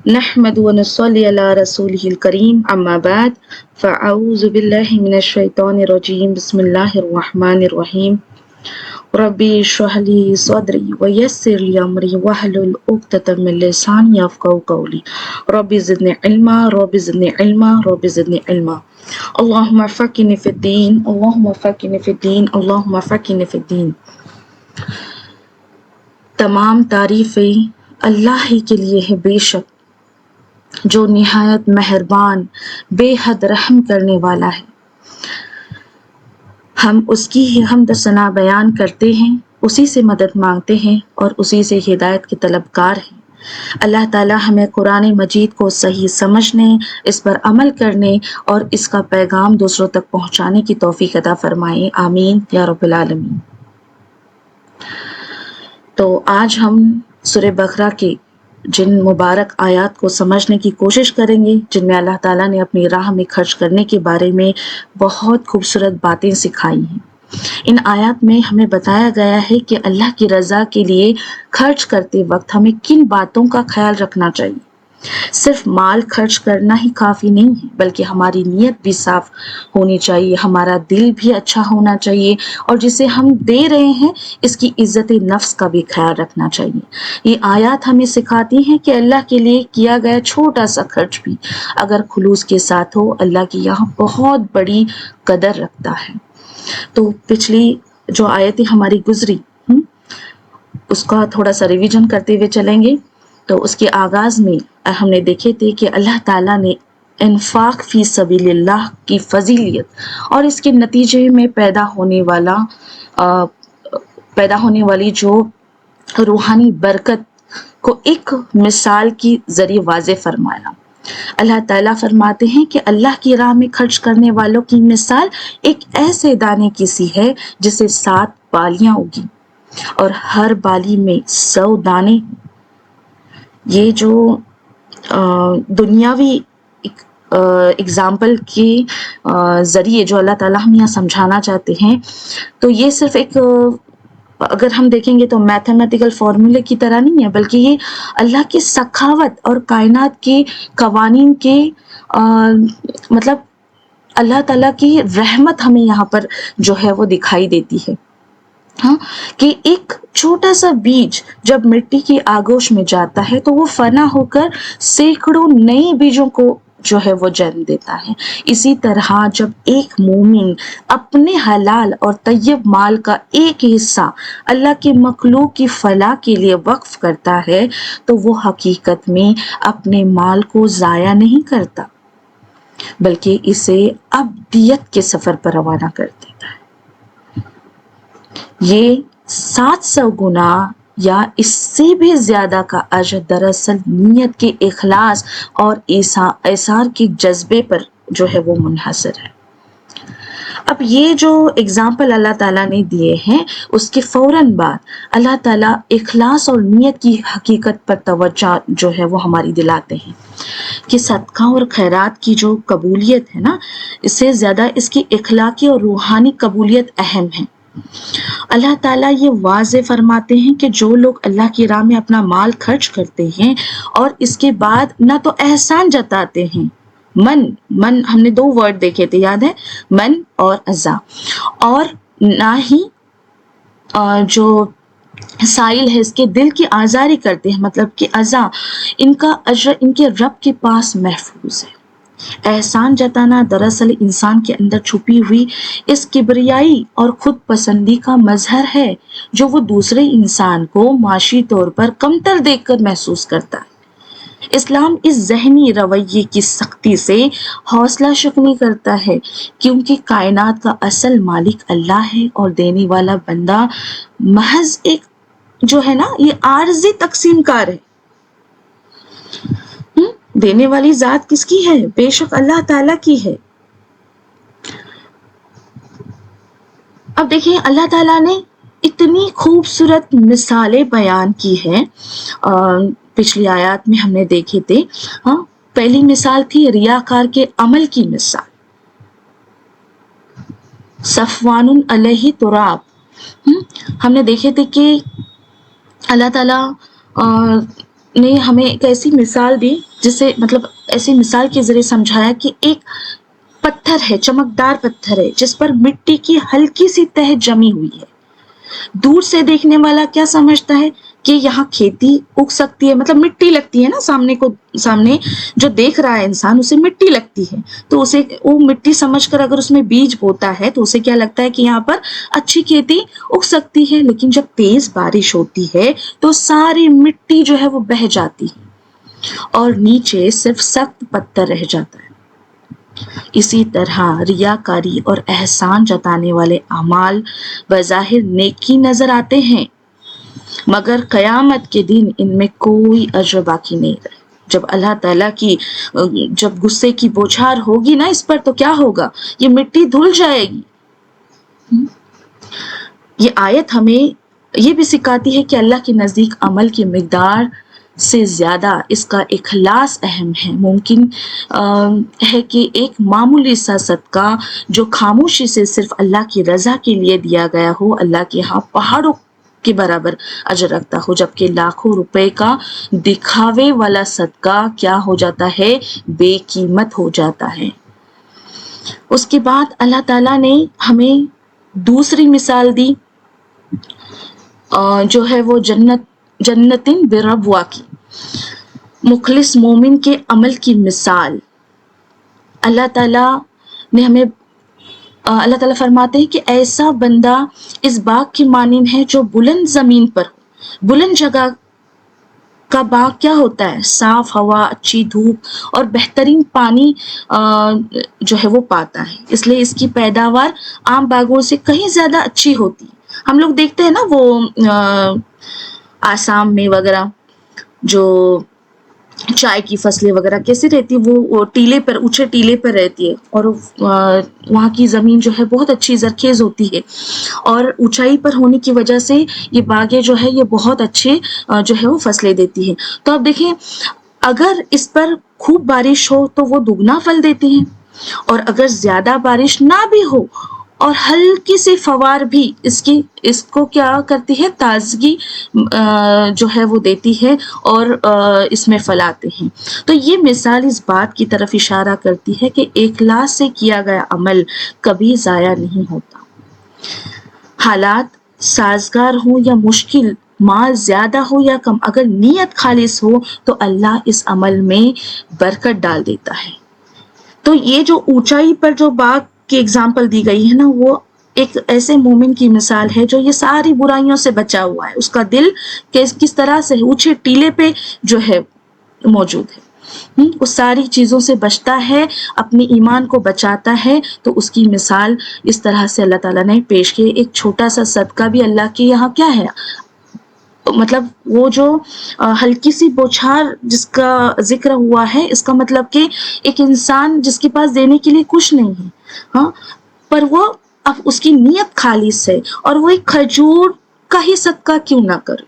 نحمد ونصلي على رسوله الكريم أما بعد فأعوذ بالله من الشيطان الرجيم بسم الله الرحمن الرحيم ربي اشرح لي صدري ويسر لي أمري واحلل عقدة من لساني يفقهوا قولي ربي زدني علما ربي زدني علما ربي زدني علما اللهم فقهني في الدين اللهم فقهني في الدين اللهم فقهني في الدين. تمام تعریفیں اللہ ہی کے لیے ہے بے شک جو نہایت مہربان بے حد رحم کرنے والا ہے. ہم اس کی ہی حمد و ثنا بیان کرتے ہیں، اسی سے مدد مانگتے ہیں اور اسی سے ہدایت کے طلبگار ہیں. اللہ تعالی ہمیں قرآن مجید کو صحیح سمجھنے، اس پر عمل کرنے اور اس کا پیغام دوسروں تک پہنچانے کی توفیق عطا فرمائے، آمین یا رب العالمین. تو آج ہم سورہ بقرہ کے جن مبارک آیات کو سمجھنے کی کوشش کریں گے جن میں اللہ تعالیٰ نے اپنی راہ میں خرچ کرنے کے بارے میں بہت خوبصورت باتیں سکھائی ہیں. ان آیات میں ہمیں بتایا گیا ہے کہ اللہ کی رضا کے لیے خرچ کرتے وقت ہمیں کن باتوں کا خیال رکھنا چاہیے. صرف مال خرچ کرنا ہی کافی نہیں ہے بلکہ ہماری نیت بھی صاف ہونی چاہیے، ہمارا دل بھی اچھا ہونا چاہیے اور جسے ہم دے رہے ہیں اس کی عزت نفس کا بھی خیال رکھنا چاہیے. یہ آیات ہمیں سکھاتی ہیں کہ اللہ کے لیے کیا گیا چھوٹا سا خرچ بھی اگر خلوص کے ساتھ ہو اللہ کی یہاں بہت بڑی قدر رکھتا ہے. تو پچھلی جو آیتیں ہماری گزری اس کا تھوڑا سا ریویژن کرتے ہوئے چلیں گے. تو اس کے آغاز میں ہم نے دیکھے تھے کہ اللہ تعالیٰ نے انفاق فی سبیل اللہ کی فضیلت اور اس کے نتیجے میں پیدا ہونے والی جو روحانی برکت کو ایک مثال کی ذریعے واضح فرمایا. اللہ تعالیٰ فرماتے ہیں کہ اللہ کی راہ میں خرچ کرنے والوں کی مثال ایک ایسے دانے کی سی ہے جسے 7 بالیاں اگی اور ہر بالی میں 100 دانے. یہ جو دنیاوی اگزامپل کے ذریعے جو اللہ تعالیٰ ہم یہاں سمجھانا چاہتے ہیں تو یہ صرف ایک اگر ہم دیکھیں گے تو میتھمیٹیکل فارمولے کی طرح نہیں ہے بلکہ یہ اللہ کی سخاوت اور کائنات کے قوانین کے مطلب اللہ تعالیٰ کی رحمت ہمیں یہاں پر جو ہے وہ دکھائی دیتی ہے. ہاں کہ ایک چھوٹا سا بیج جب مٹی کی آغوش میں جاتا ہے تو وہ فنا ہو کر سینکڑوں نئے بیجوں کو جو ہے وہ جنم دیتا ہے. اسی طرح جب ایک مومن اپنے حلال اور طیب مال کا ایک حصہ اللہ کے مخلوق کی فلاح کے لیے وقف کرتا ہے تو وہ حقیقت میں اپنے مال کو ضائع نہیں کرتا بلکہ اسے ابدیت کے سفر پر روانہ کر دیتا ہے. یہ 700 گنا یا اس سے بھی زیادہ کا اجر دراصل نیت کے اخلاص اور ایثار کے جذبے پر جو ہے وہ منحصر ہے. اب یہ جو اگزامپل اللہ تعالیٰ نے دیے ہیں اس کے فوراً بعد اللہ تعالیٰ اخلاص اور نیت کی حقیقت پر توجہ جو ہے وہ ہماری دلاتے ہیں کہ صدقہ اور خیرات کی جو قبولیت ہے نا اس سے زیادہ اس کی اخلاقی اور روحانی قبولیت اہم ہے. اللہ تعالیٰ یہ واضح فرماتے ہیں کہ جو لوگ اللہ کی راہ میں اپنا مال خرچ کرتے ہیں اور اس کے بعد نہ تو احسان جتاتے ہیں، من ہم نے 2 ورڈ دیکھے تھے یاد ہے، من اور عزا، اور نہ ہی جو سائل ہے اس کے دل کی آزاری کرتے ہیں مطلب کہ عزا، ان کا اجر ان کے رب کے پاس محفوظ ہے. احسان جتانا دراصل انسان کے اندر چھپی ہوئی اس کبریائی اور خود پسندی کا مظہر ہے جو وہ دوسرے انسان کو معاشی طور پر کمتر دیکھ کر محسوس کرتا ہے. اسلام اس ذہنی رویے کی سختی سے حوصلہ شکنی کرتا ہے کیونکہ کائنات کا اصل مالک اللہ ہے اور دینے والا بندہ محض ایک جو ہے نا یہ عارضی تقسیم کار ہے. دینے والی ذات کس کی ہے؟ بے شک اللہ تعالیٰ کی ہے. اب دیکھیں اللہ تعالیٰ نے اتنی خوبصورت مثالیں بیان کی ہیں پچھلی آیات میں ہم نے دیکھے تھے. پہلی مثال تھی ریاکار کے عمل کی مثال، صفوان علیہ تراب. ہم نے دیکھے تھے کہ اللہ تعالیٰ نے ہمیں ایک ایسی مثال دی جسے مطلب ایسی مثال کے ذریعے سمجھایا کہ ایک پتھر ہے، چمکدار پتھر ہے جس پر مٹی کی ہلکی سی تہ جمی ہوئی ہے. دور سے دیکھنے والا کیا سمجھتا ہے کہ یہاں کھیتی اگ سکتی ہے، مطلب مٹی لگتی ہے نا، سامنے جو دیکھ رہا ہے انسان اسے مٹی لگتی ہے، تو اسے وہ مٹی سمجھ کر اگر اس میں بیج بوتا ہے تو اسے کیا لگتا ہے کہ یہاں پر اچھی کھیتی اگ سکتی ہے. لیکن جب تیز بارش ہوتی ہے تو ساری مٹی جو ہے وہ بہہ جاتی ہے اور نیچے صرف سخت پتھر رہ جاتا ہے. اسی طرح ریاکاری اور احسان جتانے والے اعمال بظاہر نیکی نظر آتے ہیں، مگر قیامت کے دن ان میں کوئی اجر باقی نہیں رہے. جب اللہ تعالیٰ کی جب غصے کی بوچھار ہوگی نا اس پر تو کیا ہوگا، یہ مٹی دھل جائے گی. یہ آیت ہمیں یہ بھی سکھاتی ہے کہ اللہ کے نزدیک عمل کی مقدار سے زیادہ اس کا اخلاص اہم ہے. ممکن ہے کہ ایک معمولی سا صدقہ جو خاموشی سے صرف اللہ کی رضا کے لیے دیا گیا ہو، اللہ کے ہاں پہاڑوں کے برابر اجر رکھتا ہو، جبکہ لاکھوں روپے کا دکھاوے والا صدقہ کیا ہو جاتا ہے، بے قیمت ہو جاتا ہے. اس کے بعد اللہ تعالیٰ نے ہمیں دوسری مثال دی جو ہے وہ جنتن بربوا کی. مخلص مومن کے عمل کی مثال اللہ تعالیٰ نے ہمیں اللہ تعالیٰ فرماتے ہیں کہ ایسا بندہ اس باغ کی مانند ہے جو بلند زمین پر ہو. بلند جگہ کا باغ کیا ہوتا ہے، صاف ہوا، اچھی دھوپ اور بہترین پانی جو ہے وہ پاتا ہے، اس لیے اس کی پیداوار عام باغوں سے کہیں زیادہ اچھی ہوتی ہے. ہم لوگ دیکھتے ہیں نا وہ آسام میں وغیرہ جو چائے کی فصلیں وغیرہ کیسے رہتی ہے، وہ ٹیلے پر، اونچے ٹیلے پر رہتی ہے اور وہاں کی زمین جو ہے بہت اچھی زرخیز ہوتی ہے اور اونچائی پر ہونے کی وجہ سے یہ باغیں جو ہے یہ بہت اچھے جو ہے وہ فصلیں دیتی ہے. تو اب دیکھیں اگر اس پر خوب بارش ہو تو وہ دگنا پھل دیتے ہیں، اور اگر زیادہ بارش نہ بھی ہو اور ہلکی سی فوار بھی اس کو کیا کرتی ہے، تازگی جو ہے وہ دیتی ہے اور اس میں پھل آتے ہیں. تو یہ مثال اس بات کی طرف اشارہ کرتی ہے کہ اخلاص سے کیا گیا عمل کبھی ضائع نہیں ہوتا. حالات سازگار ہوں یا مشکل، مال زیادہ ہو یا کم، اگر نیت خالص ہو تو اللہ اس عمل میں برکت ڈال دیتا ہے. تو یہ جو اونچائی پر جو باغ کی اگزامپل دی گئی ہے نا، وہ ایک ایسے مومن کی مثال ہے جو یہ ساری برائیوں سے بچا ہوا ہے. اس کا دل کس طرح سے اونچے ٹیلے پہ جو ہے موجود ہے، اس ساری چیزوں سے بچتا ہے، اپنی ایمان کو بچاتا ہے. تو اس کی مثال اس طرح سے اللہ تعالیٰ نے پیش کی. ایک چھوٹا سا صدقہ بھی اللہ کے یہاں کیا ہے، مطلب وہ جو ہلکی سی بوچھار جس کا ذکر ہوا ہے، اس کا مطلب کہ ایک انسان جس کے پاس دینے کے لیے کچھ نہیں ہے، ہاں، پر وہ اب اس کی نیت خالص ہے اور وہ ایک کھجور کا ہی صدقہ کیوں نہ کرے،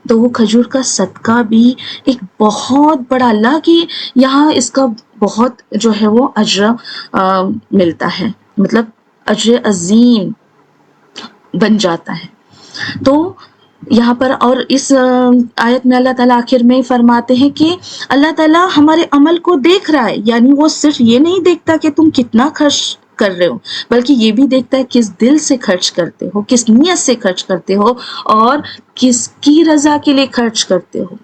تو وہ کھجور کا صدقہ بھی ایک بہت بڑا، اللہ کی یہاں اس کا بہت جو ہے وہ اجر ملتا ہے، مطلب اجر عظیم بن جاتا ہے. تو یہاں پر اور اس آیت میں اللہ تعالیٰ آخر میں فرماتے ہیں کہ اللہ تعالیٰ ہمارے عمل کو دیکھ رہا ہے، یعنی وہ صرف یہ نہیں دیکھتا کہ تم کتنا خرچ کر رہے ہو، بلکہ یہ بھی دیکھتا ہے کس دل سے خرچ کرتے ہو، کس نیت سے خرچ کرتے ہو اور کس کی رضا کے لیے خرچ کرتے ہو،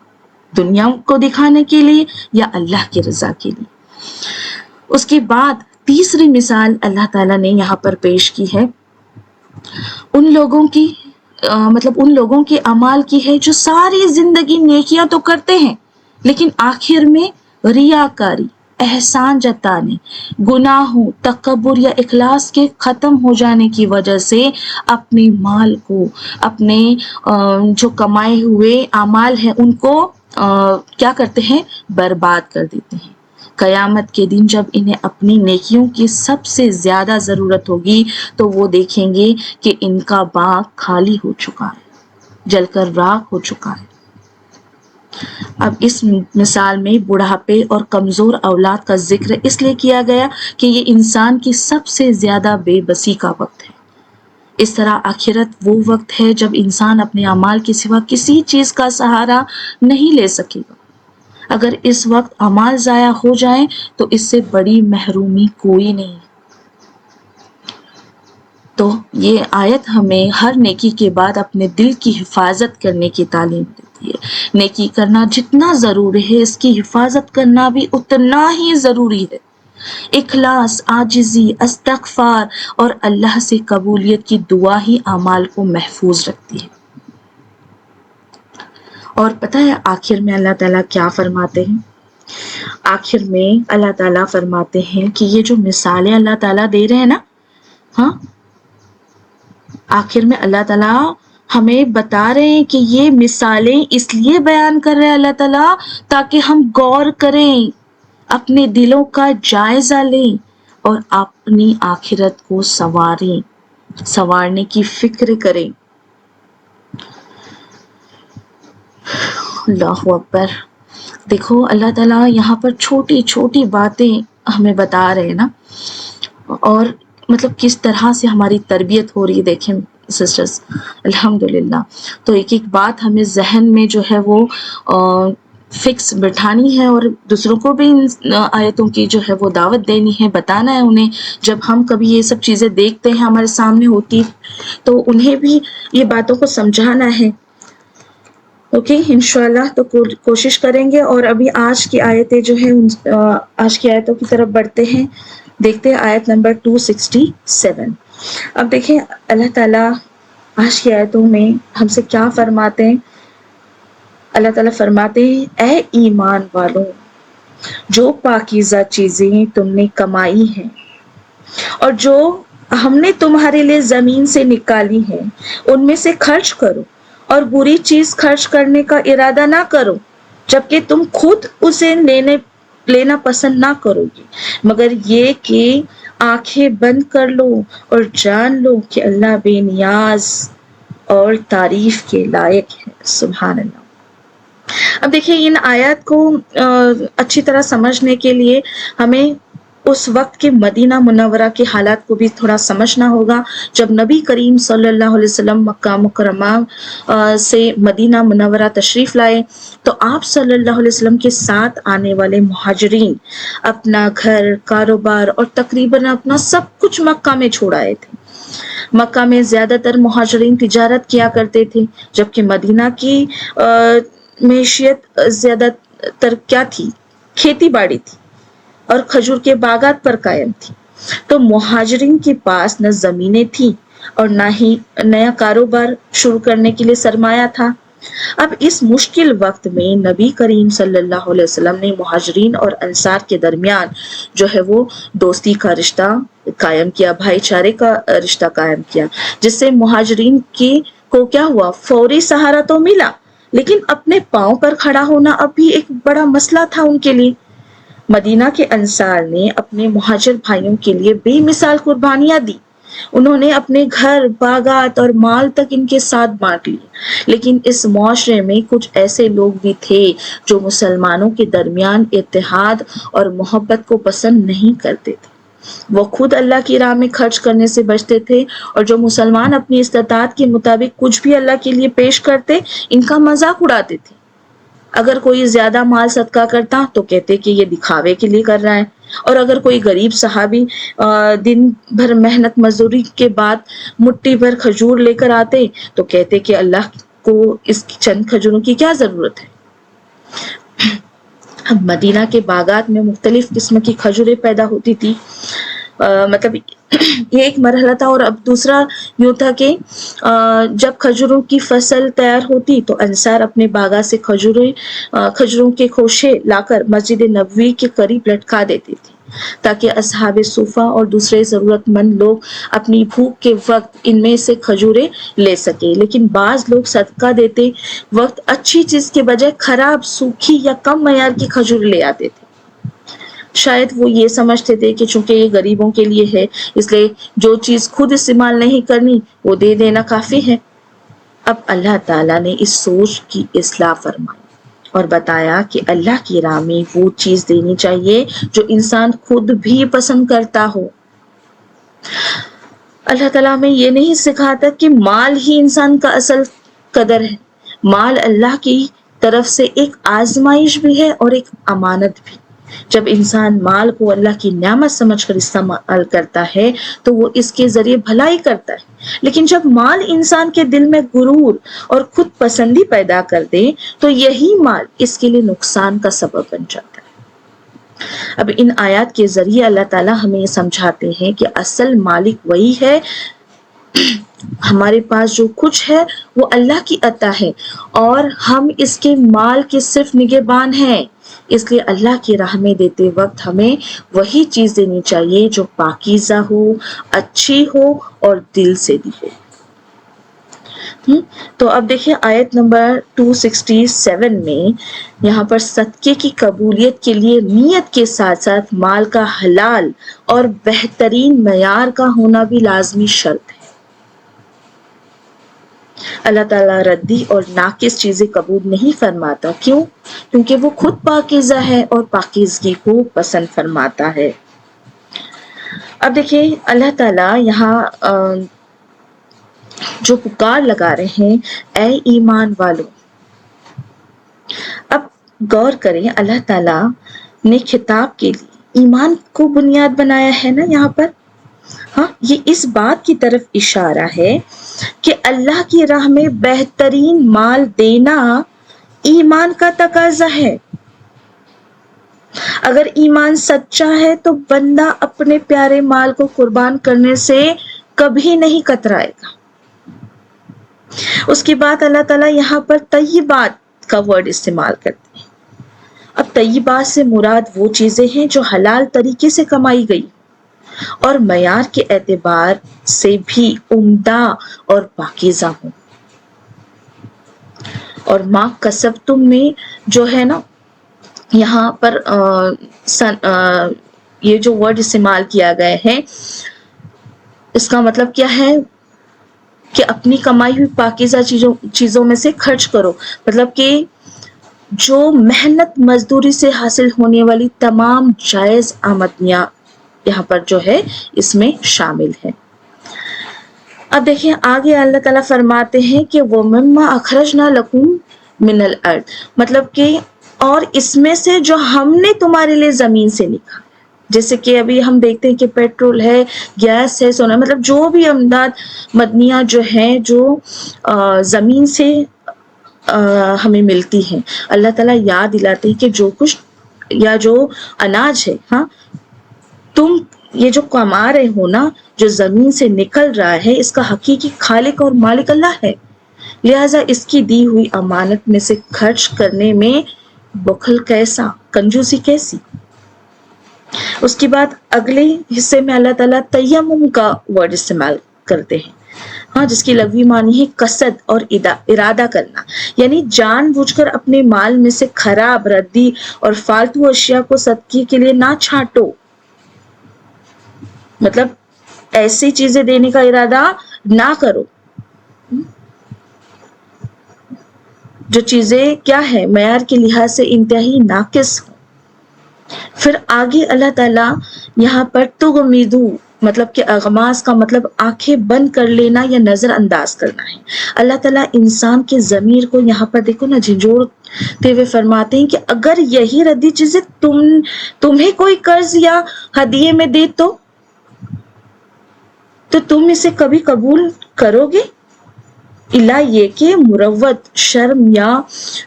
دنیا کو دکھانے کے لیے یا اللہ کی رضا کے لیے. اس کے بعد تیسری مثال اللہ تعالیٰ نے یہاں پر پیش کی ہے ان لوگوں کی مطلب ان لوگوں کے اعمال کی ہے جو ساری زندگی نیکیاں تو کرتے ہیں لیکن آخر میں ریاکاری، احسان جتانے، گناہوں، تکبر یا اخلاص کے ختم ہو جانے کی وجہ سے اپنے مال کو، اپنے جو کمائے ہوئے اعمال ہیں ان کو کیا کرتے ہیں، برباد کر دیتے ہیں. قیامت کے دن جب انہیں اپنی نیکیوں کی سب سے زیادہ ضرورت ہوگی تو وہ دیکھیں گے کہ ان کا باغ خالی ہو چکا ہے، جل کر راکھ ہو چکا ہے. اب اس مثال میں بڑھاپے اور کمزور اولاد کا ذکر اس لیے کیا گیا کہ یہ انسان کی سب سے زیادہ بے بسی کا وقت ہے. اس طرح آخرت وہ وقت ہے جب انسان اپنے اعمال کے سوا کسی چیز کا سہارا نہیں لے سکے گا. اگر اس وقت اعمال ضائع ہو جائیں تو اس سے بڑی محرومی کوئی نہیں۔ تو یہ آیت ہمیں ہر نیکی کے بعد اپنے دل کی حفاظت کرنے کی تعلیم دیتی ہے۔ نیکی کرنا جتنا ضروری ہے اس کی حفاظت کرنا بھی اتنا ہی ضروری ہے۔ اخلاص، عاجزی، استغفار اور اللہ سے قبولیت کی دعا ہی اعمال کو محفوظ رکھتی ہے۔ اور پتہ ہے آخر میں اللہ تعالیٰ کیا فرماتے ہیں؟ آخر میں اللہ تعالیٰ فرماتے ہیں کہ یہ جو مثالیں اللہ تعالیٰ دے رہے ہیں نا، ہاں، آخر میں اللہ تعالیٰ ہمیں بتا رہے ہیں کہ یہ مثالیں اس لیے بیان کر رہے ہیں اللہ تعالیٰ تاکہ ہم غور کریں، اپنے دلوں کا جائزہ لیں اور اپنی آخرت کو سنوارنے کی فکر کریں۔ اللہ اکبر۔ دیکھو اللہ تعالیٰ یہاں پر چھوٹی چھوٹی باتیں ہمیں بتا رہے ہیں نا، اور مطلب کس طرح سے ہماری تربیت ہو رہی ہے۔ دیکھیں سسٹرز، الحمدللہ، تو ایک ایک بات ہمیں ذہن میں جو ہے وہ فکس بٹھانی ہے، اور دوسروں کو بھی ان آیتوں کی جو ہے وہ دعوت دینی ہے، بتانا ہے انہیں۔ جب ہم کبھی یہ سب چیزیں دیکھتے ہیں ہمارے سامنے ہوتی تو انہیں بھی یہ باتوں کو سمجھانا ہے۔ اوکے، انشاءاللہ تو کوشش کریں گے۔ اور ابھی آج کی آیتیں جو ہیں آج کی آیتوں کی طرف بڑھتے ہیں، دیکھتے ہیں آیت نمبر 267۔ اب دیکھیں اللہ تعالیٰ آج کی آیتوں میں ہم سے کیا فرماتے ہیں۔ اللہ تعالیٰ فرماتے ہیں، اے ایمان والوں، جو پاکیزہ چیزیں تم نے کمائی ہیں اور جو ہم نے تمہارے لیے زمین سے نکالی ہیں ان میں سے خرچ کرو، اور بری چیز خرچ کرنے کا ارادہ نہ کرو جبکہ تم خود اسے لینا پسند نہ کرو گے، مگر یہ کہ آنکھیں بند کر لو اور جان لو کہ اللہ بے نیاز اور تعریف کے لائق ہے۔ سبحان اللہ۔ اب دیکھیں ان آیات کو اچھی طرح سمجھنے کے لیے ہمیں اس وقت کے مدینہ منورہ کے حالات کو بھی تھوڑا سمجھنا ہوگا۔ جب نبی کریم صلی اللہ علیہ وسلم مکہ مکرمہ سے مدینہ منورہ تشریف لائے تو آپ صلی اللہ علیہ وسلم کے ساتھ آنے والے مہاجرین اپنا گھر، کاروبار اور تقریباً اپنا سب کچھ مکہ میں چھوڑ آئے تھے۔ مکہ میں زیادہ تر مہاجرین تجارت کیا کرتے تھے، جبکہ مدینہ کی معیشت زیادہ تر کیا تھی؟ کھیتی باڑی تھی اور کھجور کے باغات پر قائم تھی۔ تو مہاجرین کے پاس نہ زمینیں تھیں اور نہ ہی نیا کاروبار شروع کرنے کے لیے سرمایہ تھا۔ اب اس مشکل وقت میں نبی کریم صلی اللہ علیہ وسلم نے مہاجرین اور انصار کے درمیان جو ہے وہ دوستی کا رشتہ قائم کیا، بھائی چارے کا رشتہ قائم کیا، جس سے مہاجرین کو کیا ہوا؟ فوری سہارا تو ملا، لیکن اپنے پاؤں پر کھڑا ہونا اب بھی ایک بڑا مسئلہ تھا ان کے لیے۔ مدینہ کے انصار نے اپنے مہاجر بھائیوں کے لیے بے مثال قربانیاں دی، انہوں نے اپنے گھر، باغات اور مال تک ان کے ساتھ بانٹ لیے۔ لیکن اس معاشرے میں کچھ ایسے لوگ بھی تھے جو مسلمانوں کے درمیان اتحاد اور محبت کو پسند نہیں کرتے تھے۔ وہ خود اللہ کی راہ میں خرچ کرنے سے بچتے تھے، اور جو مسلمان اپنی استطاعت کے مطابق کچھ بھی اللہ کے لیے پیش کرتے ان کا مذاق اڑاتے تھے۔ اگر کوئی زیادہ مال صدقہ کرتا تو کہتے کہ یہ دکھاوے کے لیے کر رہا ہے، اور اگر کوئی غریب صحابی دن بھر محنت مزدوری کے بعد مٹھی بھر کھجور لے کر آتے تو کہتے کہ اللہ کو اس چند کھجوروں کی کیا ضرورت ہے۔ مدینہ کے باغات میں مختلف قسم کی کھجوریں پیدا ہوتی تھی، مطلب یہ ایک مرحلہ تھا۔ اور اب دوسرا یوں تھا کہ جب کھجوروں کی فصل تیار ہوتی تو انصار اپنے باغات سے کھجوروں کے خوشے لا کر مسجد نبوی کے قریب لٹکا دیتے تھے تاکہ اصحاب صفہ اور دوسرے ضرورت مند لوگ اپنی بھوک کے وقت ان میں سے کھجوریں لے سکیں۔ لیکن بعض لوگ صدقہ دیتے وقت اچھی چیز کے بجائے خراب، سوکھی یا کم معیار کی کھجور لے آتے تھے۔ شاید وہ یہ سمجھتے تھے کہ چونکہ یہ غریبوں کے لیے ہے اس لیے جو چیز خود استعمال نہیں کرنی وہ دے دینا کافی ہے۔ اب اللہ تعالیٰ نے اس سوچ کی اصلاح فرمائی اور بتایا کہ اللہ کی راہ میں وہ چیز دینی چاہیے جو انسان خود بھی پسند کرتا ہو۔ اللہ تعالیٰ ہمیں یہ نہیں سکھاتا کہ مال ہی انسان کا اصل قدر ہے۔ مال اللہ کی طرف سے ایک آزمائش بھی ہے اور ایک امانت بھی۔ جب انسان مال کو اللہ کی نعمت سمجھ کر استعمال کرتا ہے تو وہ اس کے ذریعے بھلائی کرتا ہے، لیکن جب مال انسان کے دل میں غرور اور خود پسندی پیدا کر دے تو یہی مال اس کے لیے نقصان کا سبب بن جاتا ہے۔ اب ان آیات کے ذریعے اللہ تعالیٰ ہمیں یہ سمجھاتے ہیں کہ اصل مالک وہی ہے، ہمارے پاس جو کچھ ہے وہ اللہ کی عطا ہے اور ہم اس کے مال کے صرف نگہبان ہیں، اس لیے اللہ کی راہ میں دیتے وقت ہمیں وہی چیز دینی چاہیے جو پاکیزہ ہو، اچھی ہو اور دل سے دی ہو۔ تو اب دیکھیں آیت نمبر 267 میں یہاں پر صدقے کی قبولیت کے لیے نیت کے ساتھ ساتھ مال کا حلال اور بہترین معیار کا ہونا بھی لازمی شرط ہے۔ اللہ تعالیٰ ردی اور ناقص چیزیں قبول نہیں فرماتا، کیوں؟ کیونکہ وہ خود پاکیزہ ہے اور پاکیزگی کو پسند فرماتا ہے۔ اب دیکھیں اللہ تعالیٰ یہاں جو پکار لگا رہے ہیں، اے ایمان والو۔ اب غور کریں، اللہ تعالیٰ نے خطاب کے لیے ایمان کو بنیاد بنایا ہے نا یہاں پر۔ ہاں، یہ اس بات کی طرف اشارہ ہے کہ اللہ کی راہ میں بہترین مال دینا ایمان کا تقاضا ہے۔ اگر ایمان سچا ہے تو بندہ اپنے پیارے مال کو قربان کرنے سے کبھی نہیں کترائے گا۔ اس کے بعد اللہ تعالیٰ یہاں پر طیبات کا ورڈ استعمال کرتے ہیں۔ اب طیبات سے مراد وہ چیزیں ہیں جو حلال طریقے سے کمائی گئی اور معیار کے اعتبار سے بھی عمدہ اور پاکیزہ ہوں۔ اور ما کسبتم میں جو ہے نا یہاں پر یہ جو ورڈ استعمال کیا گیا ہے، اس کا مطلب کیا ہے کہ اپنی کمائی ہوئی پاکیزہ چیزوں میں سے خرچ کرو، مطلب کہ جو محنت مزدوری سے حاصل ہونے والی تمام جائز آمدنیاں یہاں پر جو ہے اس میں شامل ہے۔ اب دیکھیں آگے اللہ تعالیٰ فرماتے ہیں کہ وَمِمَّا أَخْرَجْنَا لَكُم مِّنَ الْأَرْضِ، مطلب کہ اور اس میں سے جو ہم نے تمہارے لیے زمین سے نکالا، جیسے کہ ابھی ہم دیکھتے ہیں کہ پیٹرول ہے، گیس ہے، سونا، مطلب جو بھی امداد مدنیہ جو ہیں جو زمین سے ہمیں ملتی ہیں، اللہ تعالیٰ یاد دلاتے ہیں کہ جو کچھ یا جو اناج ہے، ہاں تم یہ جو کما رہے ہو نا، جو زمین سے نکل رہا ہے، اس کا حقیقی خالق اور مالک اللہ ہے، لہٰذا اس کی دی ہوئی امانت میں سے خرچ کرنے میں بخل کیسا، کنجوسی کیسی۔ اس کے بعد اگلے حصے میں اللہ تعالیٰ تیمم کا ورڈ استعمال کرتے ہیں، ہاں، جس کی لغوی معنی ہے قصد اور ارادہ کرنا، یعنی جان بوجھ کر اپنے مال میں سے خراب، ردی اور فالتو اشیاء کو صدقے کے لیے نہ چھانٹو، مطلب ایسی چیزیں دینے کا ارادہ نہ کرو جو چیزیں کیا ہے معیار کے لحاظ سے انتہائی ناقص ہو۔ پھر آگے اللہ تعالیٰ یہاں پر تغمیدو، مطلب کہ اغماس کا مطلب آنکھیں بند کر لینا یا نظر انداز کرنا ہے۔ اللہ تعالیٰ انسان کے ضمیر کو یہاں پر دیکھو نا جھنجھوڑتے ہوئے فرماتے ہیں کہ اگر یہی ردی چیزیں تمہیں کوئی قرض یا ہدیے میں دے تو تم اسے کبھی قبول کرو گے؟ الا یہ کہ مروت، شرم یا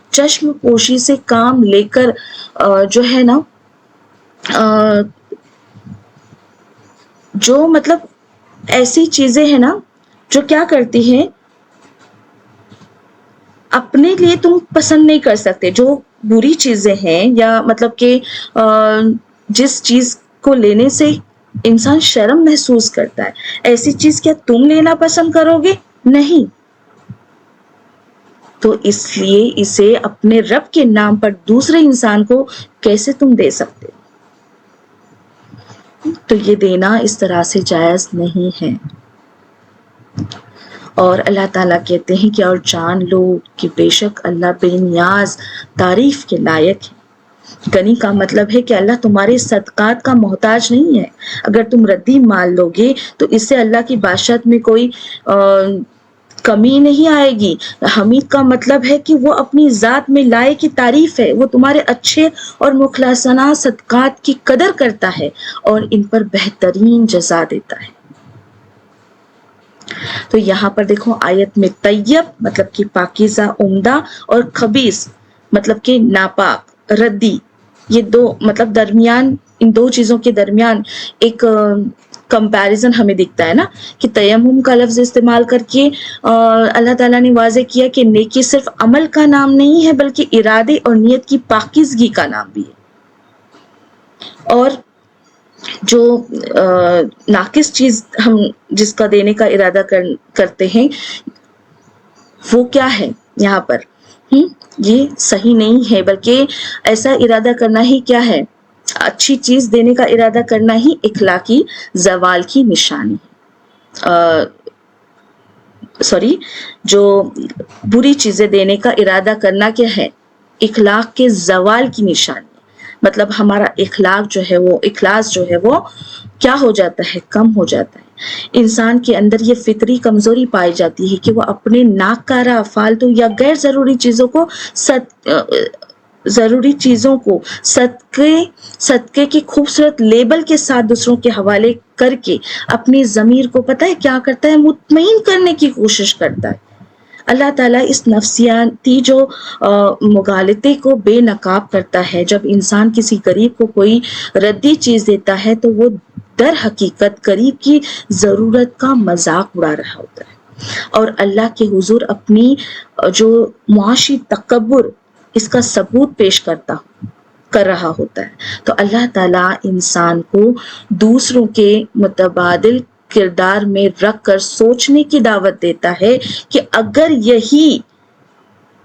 چشم پوشی سے کام لے کر جو ہے نا جو مطلب ایسی چیزیں ہیں نا جو کیا کرتی ہیں، اپنے لیے تم پسند نہیں کر سکتے، جو بری چیزیں ہیں یا مطلب کہ جس چیز کو لینے سے انسان شرم محسوس کرتا ہے، ایسی چیز کیا تم لینا پسند کرو گے؟ نہیں۔ تو اس لیے اسے اپنے رب کے نام پر دوسرے انسان کو کیسے تم دے سکتے؟ تو یہ دینا اس طرح سے جائز نہیں ہے۔ اور اللہ تعالیٰ کہتے ہیں کہ اور جان لو کہ بے شک اللہ بے نیاز تعریف کے لائق ہے۔ غنی کا مطلب ہے کہ اللہ تمہارے صدقات کا محتاج نہیں ہے۔ اگر تم ردی مال لو گے تو اس سے اللہ کی بادشاہت میں کوئی کمی نہیں آئے گی. حمید کا مطلب ہے کہ وہ اپنی ذات میں لائق کی تعریف ہے، وہ تمہارے اچھے اور مخلصانہ صدقات کی قدر کرتا ہے اور ان پر بہترین جزا دیتا ہے. تو یہاں پر دیکھو آیت میں طیب مطلب کہ پاکیزہ، عمدہ، اور خبیث مطلب کہ ناپاک، ردی، یہ دو مطلب درمیان، ان دو چیزوں کے درمیان ایک کمپیریزن ہمیں دکھتا ہے نا، کہ تیمم کا لفظ استعمال کر کے اللہ تعالیٰ نے واضح کیا کہ نیکی صرف عمل کا نام نہیں ہے بلکہ ارادے اور نیت کی پاکیزگی کا نام بھی ہے. اور جو ناقص چیز ہم جس کا دینے کا ارادہ کرتے ہیں وہ کیا ہے یہاں پر، یہ صحیح نہیں ہے، بلکہ ایسا ارادہ کرنا ہی کیا ہے، اچھی چیز دینے کا ارادہ کرنا ہی اخلاقی زوال کی نشانی جو بری چیزیں دینے کا ارادہ کرنا کیا ہے، اخلاق کے زوال کی نشانی. مطلب ہمارا اخلاص جو ہے وہ کیا ہو جاتا ہے، کم ہو جاتا ہے. انسان کے اندر یہ فطری کمزوری پائی جاتی ہے کہ وہ اپنے ناکارہ، فالتو یا غیر ضروری چیزوں کو صدقے کی خوبصورت لیبل کے ساتھ دوسروں کے حوالے کر کے اپنی ضمیر کو پتہ ہے کیا کرتا ہے، مطمئن کرنے کی کوشش کرتا ہے. اللہ تعالیٰ اس نفسیاتی جو مغالطے کو بے نقاب کرتا ہے. جب انسان کسی غریب کو کوئی ردی چیز دیتا ہے تو وہ در حقیقت غریب کی ضرورت کا مذاق اڑا رہا ہوتا ہے اور اللہ کے حضور اپنی جو معاشی تکبر اس کا ثبوت پیش کر رہا ہوتا ہے. تو اللہ تعالیٰ انسان کو دوسروں کے متبادل کردار میں رکھ کر سوچنے کی دعوت دیتا ہے کہ اگر یہی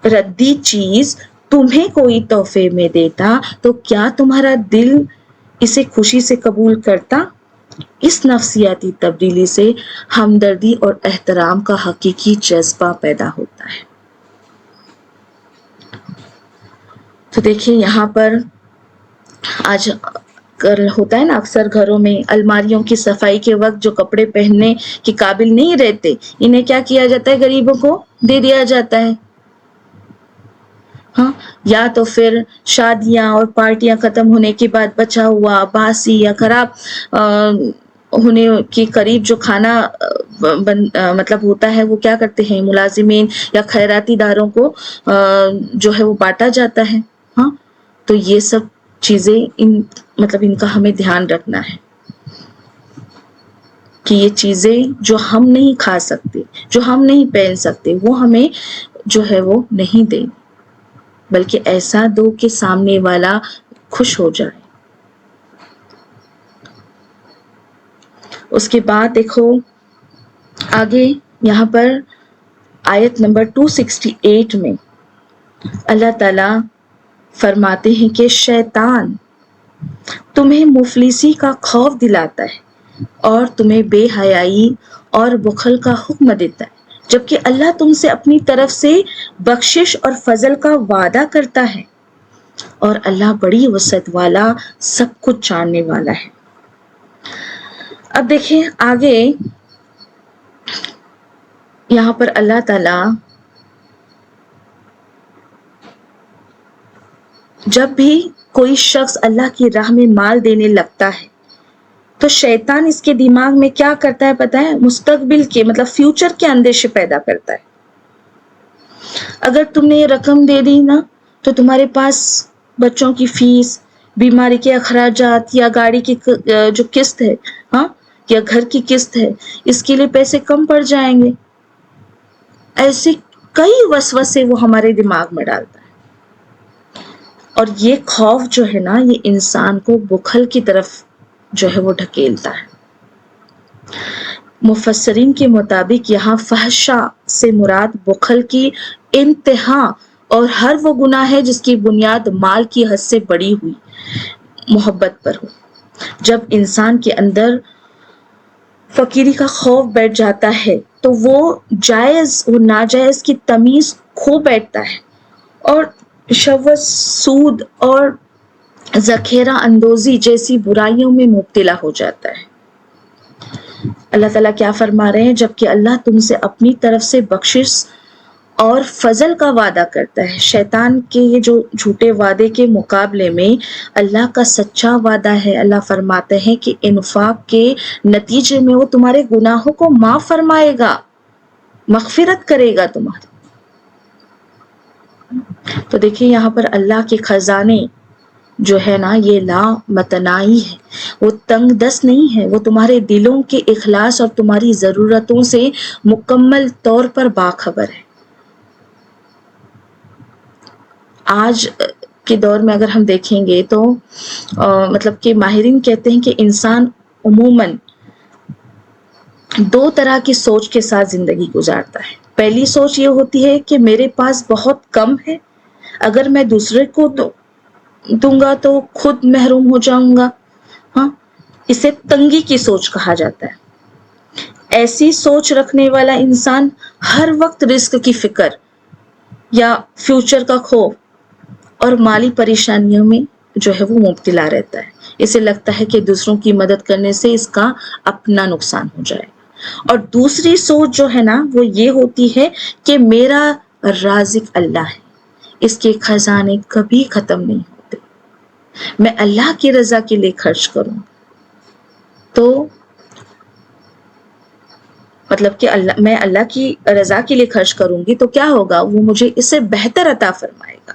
ردی چیز تمہیں کوئی تحفے میں دیتا تو کیا تمہارا دل اسے خوشی سے قبول کرتا؟ اس نفسیاتی تبدیلی سے ہمدردی اور احترام کا حقیقی جذبہ پیدا ہوتا ہے. تو دیکھیں یہاں پر آج کل ہوتا ہے نا، اکثر گھروں میں الماریوں کی صفائی کے وقت جو کپڑے پہننے کے قابل نہیں رہتے انہیں کیا کیا جاتا ہے، غریبوں کو دے دیا جاتا ہے. ہاں، یا تو پھر شادیاں اور پارٹیاں ختم ہونے کے بعد بچا ہوا، باسی یا خراب ہونے کے قریب جو کھانا مطلب ہوتا ہے وہ کیا کرتے ہیں، ملازمین یا خیراتی داروں کو جو ہے وہ بانٹا جاتا ہے. ہاں، تو یہ سب چیزیں ان کا ہمیں دھیان رکھنا ہے کہ یہ چیزیں جو ہم نہیں کھا سکتے، جو ہم نہیں پہن سکتے، وہ ہمیں جو ہے وہ نہیں دیں، بلکہ ایسا دو کہ سامنے والا خوش ہو جائے. اس کے بعد دیکھو آگے یہاں پر آیت نمبر 268 میں اللہ تعالی فرماتے ہیں کہ شیطان تمہیں مفلسی کا خوف دلاتا ہے اور تمہیں بے حیائی اور بخل کا حکم دیتا ہے، جبکہ اللہ تم سے اپنی طرف سے بخشش اور فضل کا وعدہ کرتا ہے اور اللہ بڑی وسعت والا، سب کچھ جاننے والا ہے. اب دیکھیں آگے یہاں پر اللہ تعالی جب بھی کوئی شخص اللہ کی راہ میں مال دینے لگتا ہے تو شیطان اس کے دماغ میں کیا کرتا ہے پتہ ہے، مستقبل کے مطلب فیوچر کے اندیشے پیدا کرتا ہے. اگر تم نے یہ رقم دے دی نا تو تمہارے پاس بچوں کی فیس، بیماری کے اخراجات یا گاڑی کی جو قسط ہے، ہاں، یا گھر کی قسط ہے، اس کے لیے پیسے کم پڑ جائیں گے. ایسے کئی وسوسے وہ ہمارے دماغ میں ڈالتا ہے اور یہ خوف جو ہے نا یہ انسان کو بخل کی طرف جو ہے وہ ڈھکیلتا ہے. مفسرین کے مطابق یہاں فحشاء سے مراد بخل کی انتہا اور ہر وہ گناہ ہے جس کی بنیاد مال کی حد سے بڑی ہوئی محبت پر ہو. جب انسان کے اندر فقیری کا خوف بیٹھ جاتا ہے تو وہ جائز و ناجائز کی تمیز کھو بیٹھتا ہے اور شوش، سود اور ذخیرہ اندوزی جیسی برائیوں میں مبتلا ہو جاتا ہے. اللہ تعالیٰ کیا فرما رہے ہیں؟ جبکہ اللہ تم سے اپنی طرف سے بخشش اور فضل کا وعدہ کرتا ہے. شیطان کے یہ جو جھوٹے وعدے کے مقابلے میں اللہ کا سچا وعدہ ہے. اللہ فرماتے ہیں کہ انفاق کے نتیجے میں وہ تمہارے گناہوں کو معاف فرمائے گا، مغفرت کرے گا تمہاری. تو دیکھیں یہاں پر اللہ کے خزانے جو ہے نا یہ لا متناہی ہے، وہ تنگ دست نہیں ہے، وہ تمہارے دلوں کے اخلاص اور تمہاری ضرورتوں سے مکمل طور پر باخبر ہے. آج کے دور میں اگر ہم دیکھیں گے تو مطلب کہ ماہرین کہتے ہیں کہ انسان عموماً دو طرح کی سوچ کے ساتھ زندگی گزارتا ہے. پہلی سوچ یہ ہوتی ہے کہ میرے پاس بہت کم ہے، اگر میں دوسرے کو دوں گا تو خود محروم ہو جاؤں گا. ہاں، اسے تنگی کی سوچ کہا جاتا ہے. ایسی سوچ رکھنے والا انسان ہر وقت رزق کی فکر یا فیوچر کا خوف اور مالی پریشانیوں میں جو ہے وہ مبتلا رہتا ہے. اسے لگتا ہے کہ دوسروں کی مدد کرنے سے اس کا اپنا نقصان ہو جائے. اور دوسری سوچ جو ہے نا وہ یہ ہوتی ہے کہ میرا رازق اللہ ہے، اس کے خزانے کبھی ختم نہیں ہوتے، میں اللہ کی رضا کے لیے خرچ کروں تو مطلب کہ میں اللہ کی رضا کے لیے خرچ کروں گی تو کیا ہوگا، وہ مجھے اس سے بہتر عطا فرمائے گا.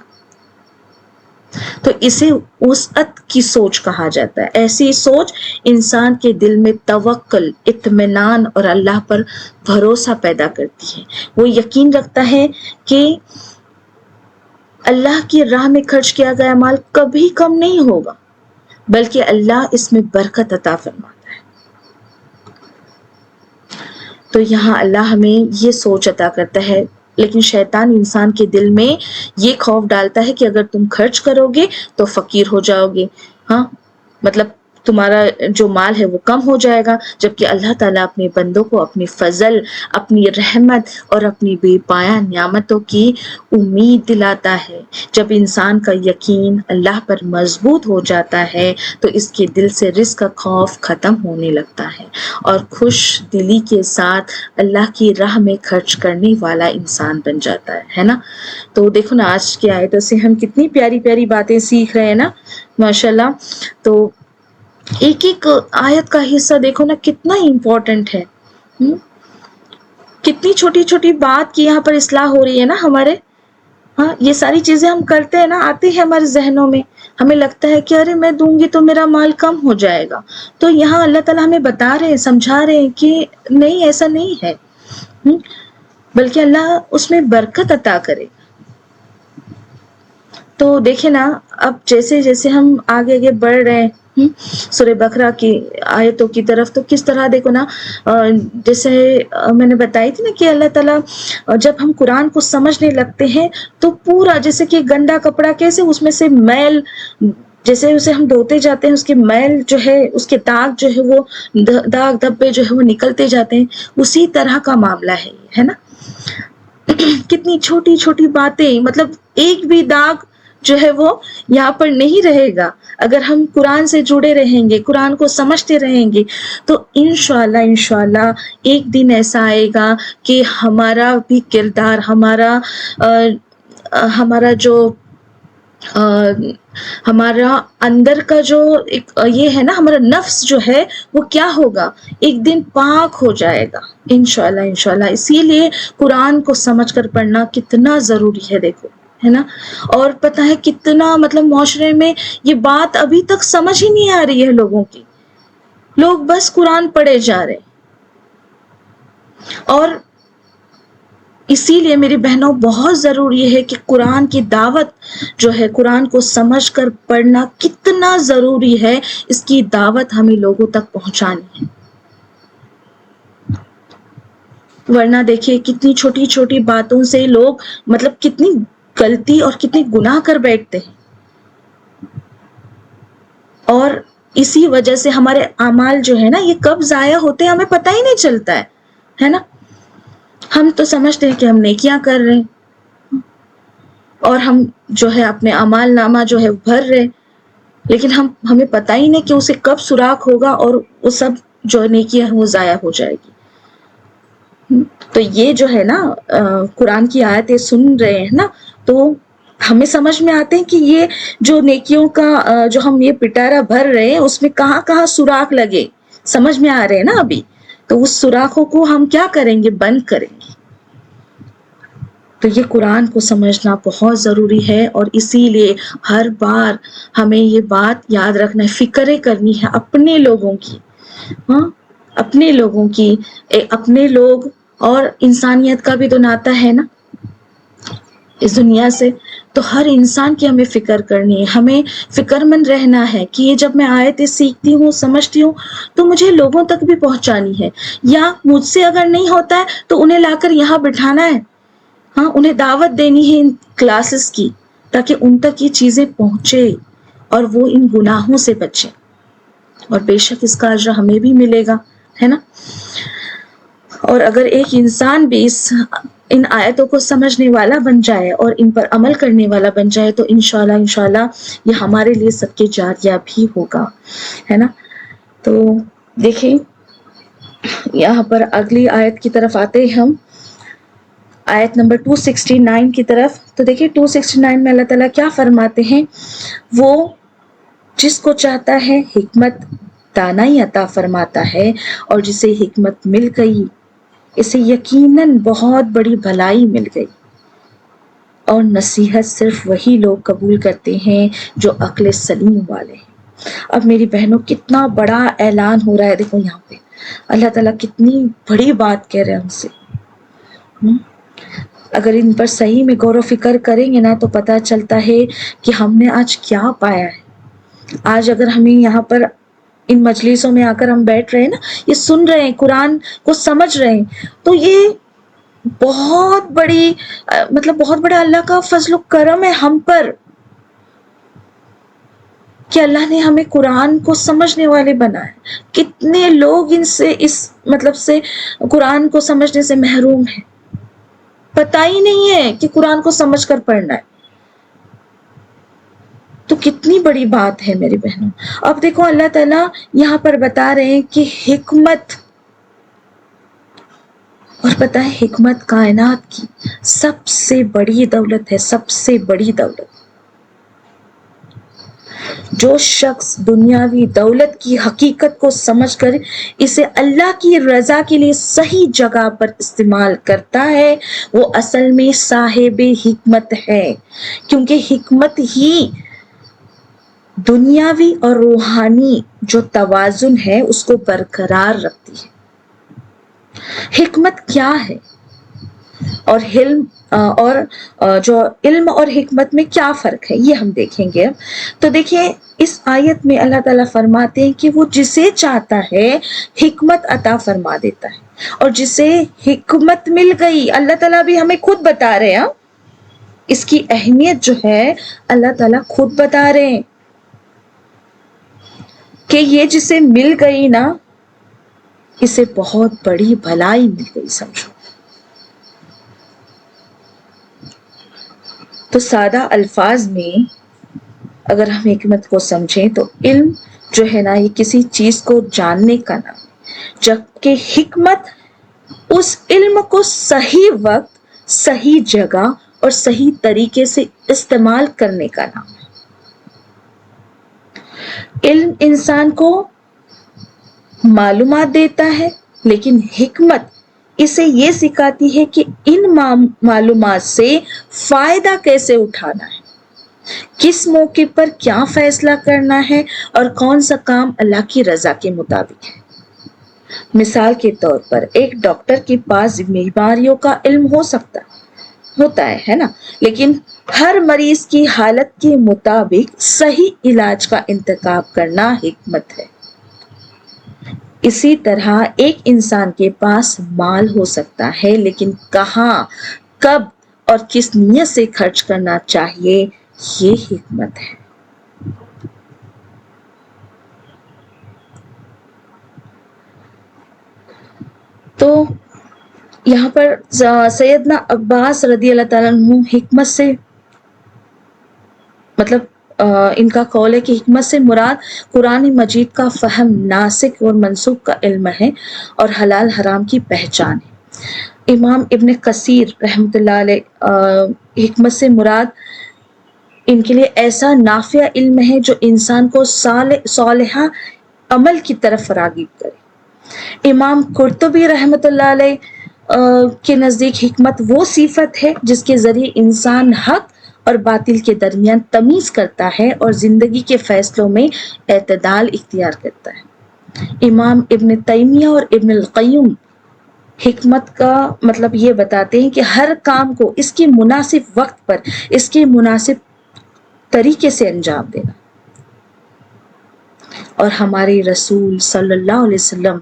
تو اسے وسعت کی سوچ کہا جاتا ہے. ایسی سوچ انسان کے دل میں توکل، اطمینان اور اللہ پر بھروسہ پیدا کرتی ہے. وہ یقین رکھتا ہے کہ اللہ کی راہ میں خرچ کیا گیا مال کبھی کم نہیں ہوگا، بلکہ اللہ اس میں برکت عطا فرماتا ہے. تو یہاں اللہ ہمیں یہ سوچ عطا کرتا ہے. لیکن شیطان انسان کے دل میں یہ خوف ڈالتا ہے کہ اگر تم خرچ کرو گے تو فقیر ہو جاؤ گے، ہاں مطلب تمہارا جو مال ہے وہ کم ہو جائے گا. جبکہ اللہ تعالیٰ اپنے بندوں کو اپنی فضل، اپنی رحمت اور اپنی بے پایہ نعمتوں کی امید دلاتا ہے. جب انسان کا یقین اللہ پر مضبوط ہو جاتا ہے تو اس کے دل سے رزق کا خوف ختم ہونے لگتا ہے اور خوش دلی کے ساتھ اللہ کی راہ میں خرچ کرنے والا انسان بن جاتا ہے نا. تو دیکھو نا آج کی آیتوں سے ہم کتنی پیاری پیاری باتیں سیکھ رہے ہیں نا ماشاءاللہ. تو ایک ایک آیت کا حصہ دیکھو نا کتنا امپورٹنٹ ہے، کتنی چھوٹی چھوٹی بات کی یہاں پر اصلاح ہو رہی ہے نا ہمارے. ہاں یہ ساری چیزیں ہم کرتے ہیں نا، آتی ہے ہمارے ذہنوں میں، ہمیں لگتا ہے کہ ارے میں دوں گی تو میرا مال کم ہو جائے گا. تو یہاں اللہ تعالیٰ ہمیں بتا رہے ہیں، سمجھا رہے ہیں کہ نہیں ایسا نہیں ہے، بلکہ اللہ اس میں برکت عطا کرے. تو دیکھیں نا اب جیسے جیسے ہم آگے آگے بڑھ رہے ہیں سورہ بقرہ کی آیتوں کی طرف، تو کس طرح دیکھو نا جیسے میں نے بتائی تھی نا کہ اللہ تعالیٰ جب ہم قرآن کو سمجھنے لگتے ہیں تو پورا جیسے کہ گندا کپڑا کیسے اس میں سے میل، جیسے اسے ہم دھوتے جاتے ہیں اس کے میل جو ہے، اس کے داغ جو ہے وہ داغ دھبے جو ہے وہ نکلتے جاتے ہیں، اسی طرح کا معاملہ ہے نا. کتنی چھوٹی چھوٹی باتیں، مطلب ایک بھی داغ جو ہے وہ یہاں پر نہیں رہے گا. اگر ہم قرآن سے جڑے رہیں گے، قرآن کو سمجھتے رہیں گے تو انشاءاللہ ایک دن ایسا آئے گا کہ ہمارا بھی کردار، ہمارا جو ہمارا اندر کا جو یہ ہے نا، ہمارا نفس جو ہے وہ کیا ہوگا، ایک دن پاک ہو جائے گا انشاءاللہ. اسی لیے قرآن کو سمجھ کر پڑھنا کتنا ضروری ہے دیکھو، ہے نا. اور پتہ ہے کتنا مطلب معاشرے میں یہ بات ابھی تک سمجھ ہی نہیں آ رہی ہے لوگوں کی، لوگ بس قرآن پڑھے جا رہے. اور اسی لیے میری بہنوں بہت ضروری ہے کہ قرآن کی دعوت جو ہے، قرآن کو سمجھ کر پڑھنا کتنا ضروری ہے، اس کی دعوت ہمیں لوگوں تک پہنچانی ہے. ورنہ دیکھیے کتنی چھوٹی چھوٹی باتوں سے لوگ مطلب کتنی غلطی اور کتنی گناہ کر بیٹھتے ہیں، اور اسی وجہ سے ہمارے اعمال جو ہے نا یہ کب ضائع ہوتے ہیں ہمیں پتہ ہی نہیں چلتا ہے نا. ہم تو سمجھتے ہیں کہ ہم نیکیاں کر رہے ہیں اور ہم جو ہے اپنے اعمال نامہ جو ہے بھر رہے، لیکن ہمیں پتہ ہی نہیں کہ اسے کب سوراخ ہوگا اور وہ سب جو نیکیاں ہیں وہ ضائع ہو جائے گی. تو یہ جو ہے نا قرآن کی آیتیں سن رہے ہیں نا، تو ہمیں سمجھ میں آتے ہیں کہ یہ جو نیکیوں کا جو ہم یہ پٹارا بھر رہے ہیں اس میں کہاں کہاں سوراخ لگے سمجھ میں آ رہے ہیں نا ابھی. تو اس سوراخوں کو ہم کیا کریں گے؟ بند کریں گے. تو یہ قرآن کو سمجھنا بہت ضروری ہے، اور اسی لیے ہر بار ہمیں یہ بات یاد رکھنا ہے، فکریں کرنی ہے اپنے لوگوں کی. ہاں، اپنے لوگوں کی، اپنے لوگ اور انسانیت کا بھی تو ناتا ہے نا اس دنیا سے. تو ہر انسان کی ہمیں فکر کرنی ہے، ہمیں فکر مند رہنا ہے کہ یہ جب میں آیتیں سیکھتی ہوں، سمجھتی ہوں، تو مجھے لوگوں تک بھی پہنچانی ہے، یا مجھ سے اگر نہیں ہوتا ہے تو انہیں لا کر یہاں بٹھانا ہے. ہاں، انہیں دعوت دینی ہے ان کلاسز کی، تاکہ ان تک یہ چیزیں پہنچے اور وہ ان گناہوں سے بچے. اور بے شک اس کا اجر ہمیں بھی ملے گا، ہے نا. اور اگر ایک انسان بھی ان آیتوں کو سمجھنے والا بن جائے اور ان پر عمل کرنے والا بن جائے تو انشاءاللہ یہ ہمارے لیے صدقہ جاریہ بھی ہوگا، ہے نا. تو دیکھیں یہاں پر اگلی آیت کی طرف آتے ہیں ہم، آیت نمبر 269 کی طرف. تو دیکھیں 269 میں اللہ تعالیٰ کیا فرماتے ہیں؟ وہ جس کو چاہتا ہے حکمت دانائی عطا فرماتا ہے، اور جسے حکمت مل گئی اسے یقیناً بہت بڑی بھلائی مل گئی. اور نصیحت صرف وہی لوگ قبول کرتے ہیں جو عقل سلیم والے ہیں. اب میری بہنوں کتنا بڑا اعلان ہو رہا ہے، دیکھو یہاں پہ اللہ تعالیٰ کتنی بڑی بات کہہ رہے ہیں ہم سے. اگر ان پر صحیح میں غور و فکر کریں گے نا تو پتہ چلتا ہے کہ ہم نے آج کیا پایا ہے. آج اگر ہمیں یہاں پر ان مجلسوں میں آ کر ہم بیٹھ رہے ہیں نا، یہ سن رہے ہیں، قرآن کو سمجھ رہے ہیں، تو یہ بہت بڑی مطلب بہت بڑا اللہ کا فضل و کرم ہے ہم پر، کہ اللہ نے ہمیں قرآن کو سمجھنے والے بنائے. کتنے لوگ اس مطلب سے قرآن کو سمجھنے سے محروم ہیں، پتہ ہی نہیں ہے کہ قرآن کو سمجھ کر پڑھنا ہے. تو کتنی بڑی بات ہے میری بہنوں. اب دیکھو اللہ تعالیٰ یہاں پر بتا رہے ہیں کہ حکمت، اور پتہ ہے حکمت کائنات کی سب سے بڑی دولت ہے، سب سے بڑی دولت. جو شخص دنیاوی دولت کی حقیقت کو سمجھ کر اسے اللہ کی رضا کے لیے صحیح جگہ پر استعمال کرتا ہے وہ اصل میں صاحب حکمت ہے، کیونکہ حکمت ہی دنیاوی اور روحانی جو توازن ہے اس کو برقرار رکھتی ہے. حکمت کیا ہے، اور جو علم اور حکمت میں کیا فرق ہے یہ ہم دیکھیں گے. تو دیکھیں اس آیت میں اللہ تعالیٰ فرماتے ہیں کہ وہ جسے چاہتا ہے حکمت عطا فرما دیتا ہے، اور جسے حکمت مل گئی، اللہ تعالیٰ بھی ہمیں خود بتا رہے ہیں، اس کی اہمیت جو ہے اللہ تعالیٰ خود بتا رہے ہیں کہ یہ جسے مل گئی نا اسے بہت بڑی بھلائی مل گئی سمجھو. تو سادہ الفاظ میں اگر ہم حکمت کو سمجھیں تو علم جو ہے نا یہ کسی چیز کو جاننے کا نام ہے، جبکہ حکمت اس علم کو صحیح وقت، صحیح جگہ اور صحیح طریقے سے استعمال کرنے کا نام ہے. علم انسان کو معلومات دیتا ہے، لیکن حکمت اسے یہ سکھاتی ہے کہ ان معلومات سے فائدہ کیسے اٹھانا ہے، کس موقع پر کیا فیصلہ کرنا ہے، اور کون سا کام اللہ کی رضا کے مطابق ہے. مثال کے طور پر ایک ڈاکٹر کے پاس بیماریوں کا علم ہوتا ہے نا، لیکن ہر مریض کی حالت کے مطابق صحیح علاج کا انتخاب کرنا حکمت ہے. اسی طرح ایک انسان کے پاس مال ہو سکتا ہے، لیکن کہاں، کب اور کس نیت سے خرچ کرنا چاہیے یہ حکمت ہے. تو یہاں پر سیدنا عباس رضی اللہ تعالیٰ عنہ حکمت سے مطلب ان کا قول ہے کہ حکمت سے مراد قرآن مجید کا فہم، ناسخ اور منسوخ کا علم ہے اور حلال حرام کی پہچان ہے۔ امام ابن کثیر رحمۃ اللہ علیہ حکمت سے مراد ان کے لیے ایسا نافع علم ہے جو انسان کو صالحہ عمل کی طرف راغب کرے۔ امام قرطبی رحمۃ اللہ علیہ کے نزدیک حکمت وہ صفت ہے جس کے ذریعے انسان حق اور باطل کے درمیان تمیز کرتا ہے اور زندگی کے فیصلوں میں اعتدال اختیار کرتا ہے۔ امام ابن تیمیہ اور ابن القیم حکمت کا مطلب یہ بتاتے ہیں کہ ہر کام کو اس کے مناسب وقت پر اس کے مناسب طریقے سے انجام دینا، اور ہمارے رسول صلی اللہ علیہ وسلم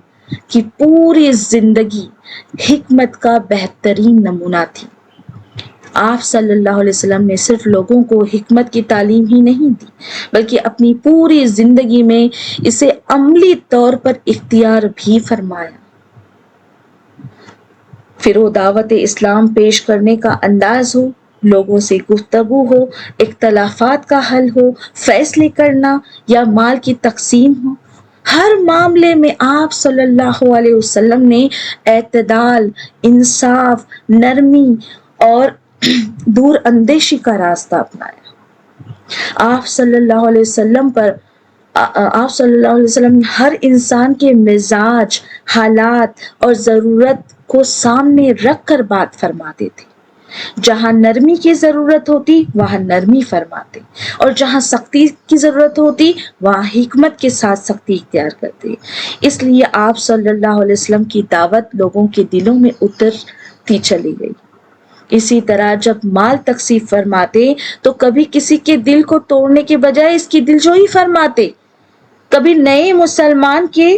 کی پوری زندگی حکمت کا بہترین نمونہ تھی۔ آپ صلی اللہ علیہ وسلم نے صرف لوگوں کو حکمت کی تعلیم ہی نہیں دی بلکہ اپنی پوری زندگی میں اسے عملی طور پر اختیار بھی فرمایا۔ پھر وہ دعوت اسلام پیش کرنے کا انداز ہو، لوگوں سے گفتگو ہو، اختلافات کا حل ہو، فیصلے کرنا یا مال کی تقسیم ہو، ہر معاملے میں آپ صلی اللہ علیہ وسلم نے اعتدال، انصاف، نرمی اور دور اندیشی کا راستہ اپنایا۔ آپ صلی اللہ علیہ وسلم ہر انسان کے مزاج، حالات اور ضرورت کو سامنے رکھ کر بات فرماتے تھے۔ جہاں نرمی کی ضرورت ہوتی وہاں نرمی فرماتے، اور جہاں سختی کی ضرورت ہوتی وہاں حکمت کے ساتھ سختی اختیار کرتے۔ اس لیے آپ صلی اللہ علیہ وسلم کی دعوت لوگوں کے دلوں میں اترتی چلی گئی۔ اسی طرح جب مال تقسیم فرماتے تو کبھی کسی کے دل کو توڑنے کے بجائے اس کی دلجوئی فرماتے، کبھی نئے مسلمان کے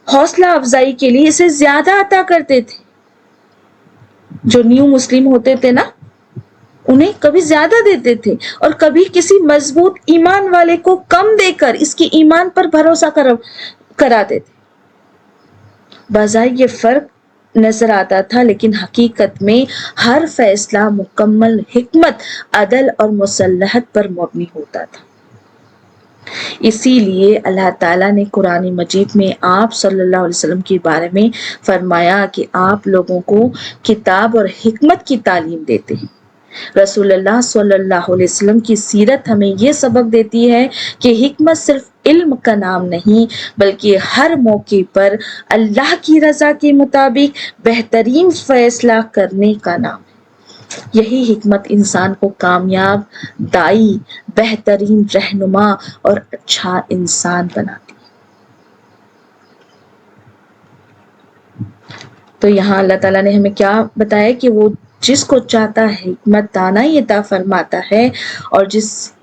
حوصلہ افزائی کے لیے اسے زیادہ عطا کرتے تھے۔ جو نیو مسلم ہوتے تھے نا، انہیں کبھی زیادہ دیتے تھے، اور کبھی کسی مضبوط ایمان والے کو کم دے کر اس کے ایمان پر بھروسہ کراتے تھے۔ بظاہر یہ فرق نظر آتا تھا، لیکن حقیقت میں ہر فیصلہ مکمل حکمت، عدل اور مصلحت پر مبنی ہوتا تھا۔ اسی لیے اللہ تعالیٰ نے قرآن مجید میں آپ صلی اللہ علیہ وسلم کے بارے میں فرمایا کہ آپ لوگوں کو کتاب اور حکمت کی تعلیم دیتے ہیں۔ رسول اللہ صلی اللہ علیہ وسلم کی سیرت ہمیں یہ سبق دیتی ہے کہ حکمت صرف علم کا نام نہیں بلکہ ہر موقع پر اللہ کی رضا کے مطابق بہترین فیصلہ کرنے کا نام ہے۔ یہی حکمت انسان کو کامیاب، دائی، بہترین رہنما اور اچھا انسان بناتی ہے۔ تو یہاں اللہ تعالیٰ نے ہمیں کیا بتایا کہ وہ جس کو چاہتا ہے حکمت دانائی عطا فرماتا ہے، اور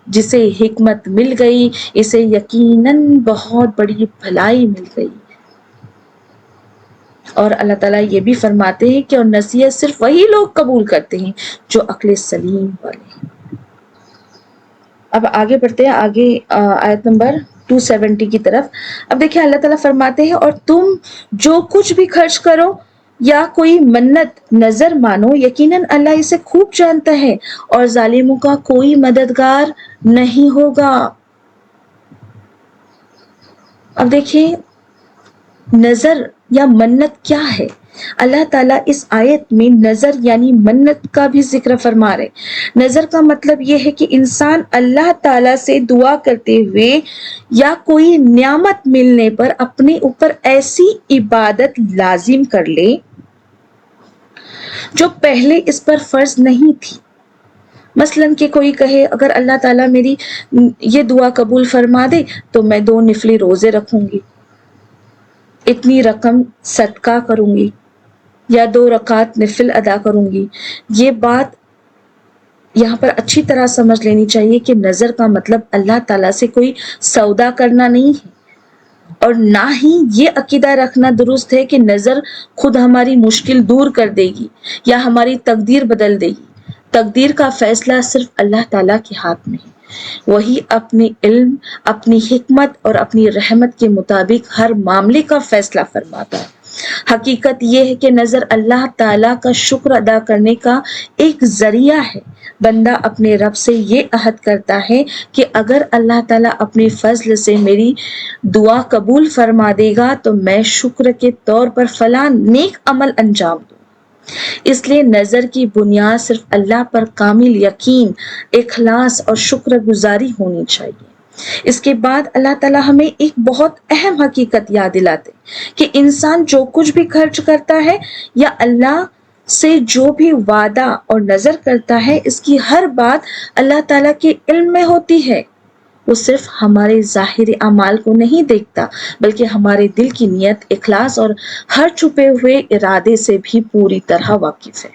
جسے حکمت مل گئی اسے یقیناً بہت بڑی بھلائی مل گئی۔ اور اللہ تعالیٰ یہ بھی فرماتے ہیں کہ اور نصیحت صرف وہی لوگ قبول کرتے ہیں جو عقل سلیم والے ہیں۔ اب آگے بڑھتے ہیں، آگے آیت نمبر 270 کی طرف۔ اب دیکھیں اللہ تعالیٰ فرماتے ہیں، اور تم جو کچھ بھی خرچ کرو یا کوئی منت نظر مانو، یقیناً اللہ اسے خوب جانتا ہے اور ظالموں کا کوئی مددگار نہیں ہوگا۔ اب دیکھیں نظر یا منت کیا ہے۔ اللہ تعالیٰ اس آیت میں نظر یعنی منت کا بھی ذکر فرما رہے۔ نظر کا مطلب یہ ہے کہ انسان اللہ تعالیٰ سے دعا کرتے ہوئے یا کوئی نعمت ملنے پر اپنے اوپر ایسی عبادت لازم کر لے جو پہلے اس پر فرض نہیں تھی۔ مثلاً کہ کوئی کہے اگر اللہ تعالیٰ میری یہ دعا قبول فرما دے تو میں 2 نفلی روزے رکھوں گی، اتنی رقم صدقہ کروں گی، یا 2 رکعت نفل ادا کروں گی۔ یہ بات یہاں پر اچھی طرح سمجھ لینی چاہیے کہ نظر کا مطلب اللہ تعالیٰ سے کوئی سودا کرنا نہیں ہے، اور نہ ہی یہ عقیدہ رکھنا درست ہے کہ نظر خود ہماری مشکل دور کر دے گی یا ہماری تقدیر بدل دے گی۔ تقدیر کا فیصلہ صرف اللہ تعالیٰ کے ہاتھ میں ہے۔ وہی اپنے علم، اپنی حکمت اور اپنی رحمت کے مطابق ہر معاملے کا فیصلہ فرماتا ہے۔ حقیقت یہ ہے کہ نظر اللہ تعالیٰ کا شکر ادا کرنے کا ایک ذریعہ ہے۔ بندہ اپنے رب سے یہ عہد کرتا ہے کہ اگر اللہ تعالیٰ اپنے فضل سے میری دعا قبول فرما دے گا تو میں شکر کے طور پر فلاں نیک عمل انجام دوں۔ اس لیے نظر کی بنیاد صرف اللہ پر کامل یقین، اخلاص اور شکر گزاری ہونی چاہیے۔ اس کے بعد اللہ تعالیٰ ہمیں ایک بہت اہم حقیقت یاد دلاتے کہ انسان جو کچھ بھی خرچ کرتا ہے یا اللہ سے جو بھی وعدہ اور نظر کرتا ہے، اس کی ہر بات اللہ تعالیٰ کے علم میں ہوتی ہے۔ وہ صرف ہمارے ظاہری اعمال کو نہیں دیکھتا بلکہ ہمارے دل کی نیت، اخلاص اور ہر چھپے ہوئے ارادے سے بھی پوری طرح واقف ہے۔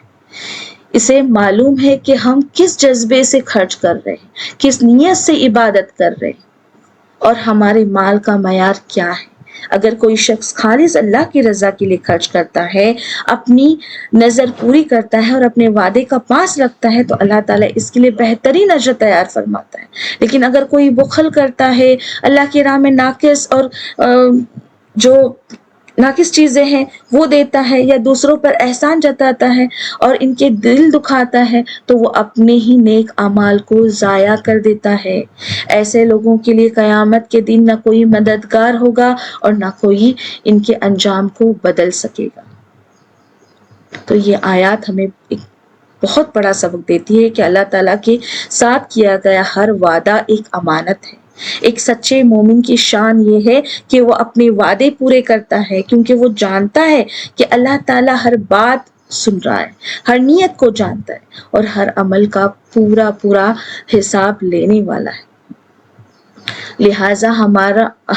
اسے معلوم ہے کہ ہم کس جذبے سے خرچ کر رہے ہیں، کس نیت سے عبادت کر رہے ہیں اور ہمارے مال کا معیار کیا ہے۔ اگر کوئی شخص خالص اللہ کی رضا کے لیے خرچ کرتا ہے، اپنی نظر پوری کرتا ہے اور اپنے وعدے کا پاس رکھتا ہے تو اللہ تعالیٰ اس کے لیے بہترین اجر تیار فرماتا ہے۔ لیکن اگر کوئی بخل کرتا ہے، اللہ کی راہ میں ناقص اور جو ناقص چیزیں ہیں وہ دیتا ہے یا دوسروں پر احسان جتاتا ہے اور ان کے دل دکھاتا ہے تو وہ اپنے ہی نیک اعمال کو ضائع کر دیتا ہے۔ ایسے لوگوں کے لیے قیامت کے دن نہ کوئی مددگار ہوگا اور نہ کوئی ان کے انجام کو بدل سکے گا۔ تو یہ آیات ہمیں ایک بہت بڑا سبق دیتی ہے کہ اللہ تعالیٰ کے ساتھ کیا گیا ہر وعدہ ایک امانت ہے۔ ایک سچے مومن کی شان یہ ہے کہ وہ اپنے وعدے پورے کرتا ہے، کیونکہ وہ جانتا ہے کہ اللہ تعالیٰ ہر بات سن رہا ہے، ہر نیت کو جانتا ہے اور ہر عمل کا پورا حساب لینے والا ہے۔ لہٰذا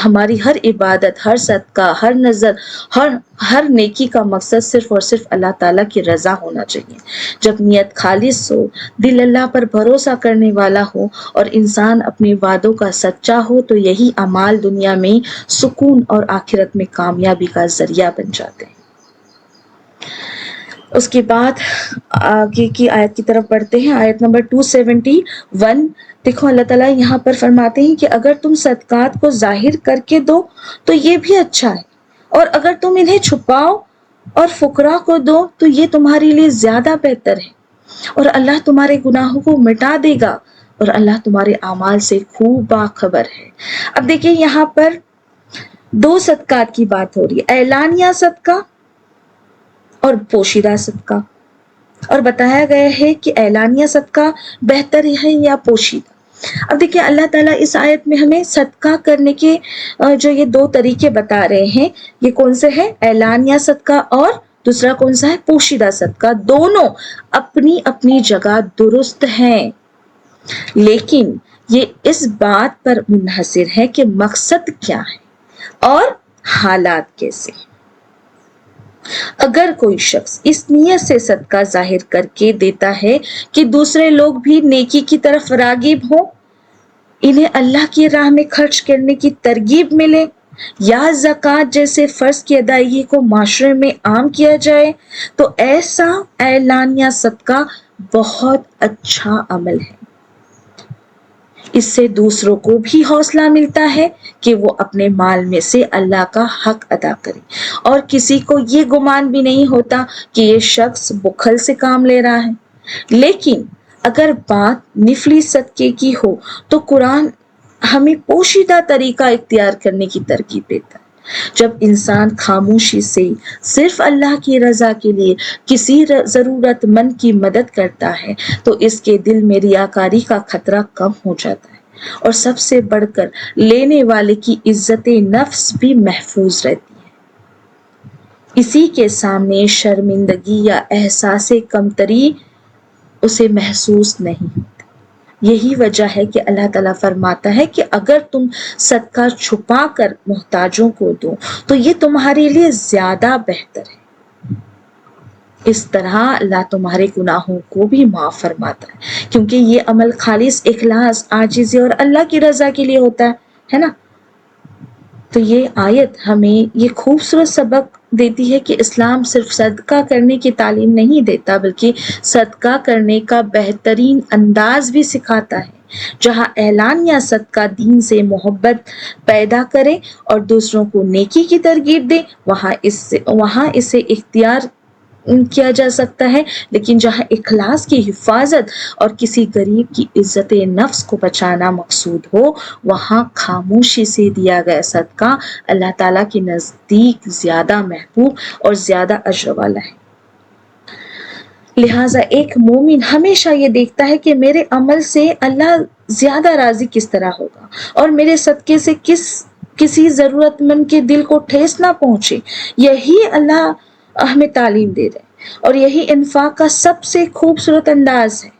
ہماری ہر عبادت، ہر صدقہ، ہر نظر، ہر نیکی کا مقصد صرف اور صرف اللہ تعالیٰ کی رضا ہونا چاہیے۔ جب نیت خالص ہو، دل اللہ پر بھروسہ کرنے والا ہو اور انسان اپنے وعدوں کا سچا ہو تو یہی اعمال دنیا میں سکون اور آخرت میں کامیابی کا ذریعہ بن جاتے ہیں۔ اس کے بعد آگے کی آیت کی طرف بڑھتے ہیں، آیت نمبر 271۔ دیکھو اللہ تعالیٰ یہاں پر فرماتے ہیں کہ اگر تم صدقات کو ظاہر کر کے دو تو یہ بھی اچھا ہے، اور اگر تم انہیں چھپاؤ اور فقراء کو دو تو یہ تمہارے لیے زیادہ بہتر ہے، اور اللہ تمہارے گناہوں کو مٹا دے گا اور اللہ تمہارے اعمال سے خوب باخبر ہے۔ اب دیکھیں یہاں پر دو صدقات کی بات ہو رہی ہے، اعلانیہ صدقہ اور پوشیدہ صدقہ، اور بتایا گیا ہے کہ اعلانیہ صدقہ بہتر ہے یا پوشیدہ۔ اب دیکھیں اللہ تعالیٰ اس آیت میں ہمیں صدقہ کرنے کے جو یہ دو طریقے بتا رہے ہیں، یہ کون سے ہیں؟ اعلانیہ صدقہ اور دوسرا کون سا ہے؟ پوشیدہ صدقہ۔ دونوں اپنی اپنی جگہ درست ہیں، لیکن یہ اس بات پر منحصر ہے کہ مقصد کیا ہے اور حالات کیسے۔ اگر کوئی شخص اس نیت سے صدقہ ظاہر کر کے دیتا ہے کہ دوسرے لوگ بھی نیکی کی طرف راغب ہوں، انہیں اللہ کی راہ میں خرچ کرنے کی ترغیب ملے، یا زکوٰۃ جیسے فرض کی ادائیگی کو معاشرے میں عام کیا جائے، تو ایسا اعلانیہ صدقہ بہت اچھا عمل ہے۔ اس سے دوسروں کو بھی حوصلہ ملتا ہے کہ وہ اپنے مال میں سے اللہ کا حق ادا کرے، اور کسی کو یہ گمان بھی نہیں ہوتا کہ یہ شخص بخل سے کام لے رہا ہے۔ لیکن اگر بات نفلی صدقے کی ہو تو قرآن ہمیں پوشیدہ طریقہ اختیار کرنے کی ترغیب دیتا ہے۔ جب انسان خاموشی سے صرف اللہ کی رضا کے لیے کسی ضرورت مند کی مدد کرتا ہے تو اس کے دل میں ریاکاری کا خطرہ کم ہو جاتا ہے، اور سب سے بڑھ کر لینے والے کی عزت نفس بھی محفوظ رہتی ہے۔ اسی کے سامنے شرمندگی یا احساس کمتری اسے محسوس نہیں ہوتی۔ یہی وجہ ہے کہ اللہ تعالیٰ فرماتا ہے کہ اگر تم صدقہ چھپا کر محتاجوں کو دو تو یہ تمہارے لیے زیادہ بہتر ہے۔ اس طرح اللہ تمہارے گناہوں کو بھی معاف فرماتا ہے، کیونکہ یہ عمل خالص اخلاص، عاجزی اور اللہ کی رضا کے لیے ہوتا ہے نا۔ تو یہ آیت ہمیں یہ خوبصورت سبق دیتی ہے کہ اسلام صرف صدقہ کرنے کی تعلیم نہیں دیتا بلکہ صدقہ کرنے کا بہترین انداز بھی سکھاتا ہے۔ جہاں اعلان یا صدقہ دین سے محبت پیدا کرے اور دوسروں کو نیکی کی ترغیب دے، وہاں اسے اختیار کیا جا سکتا ہے، لیکن جہاں اخلاص کی حفاظت اور کسی غریب کی عزت نفس کو بچانا مقصود ہو، وہاں خاموشی سے دیا گیا صدقہ اللہ تعالیٰ کے نزدیک زیادہ محبوب اور زیادہ اجر والا ہے۔ لہٰذا ایک مومن ہمیشہ یہ دیکھتا ہے کہ میرے عمل سے اللہ زیادہ راضی کس طرح ہوگا اور میرے صدقے سے کسی ضرورت مند کے دل کو ٹھیس نہ پہنچے۔ یہی اللہ ہمیں تعلیم دے رہے ہیں اور یہی انفاق کا سب سے خوبصورت انداز ہے۔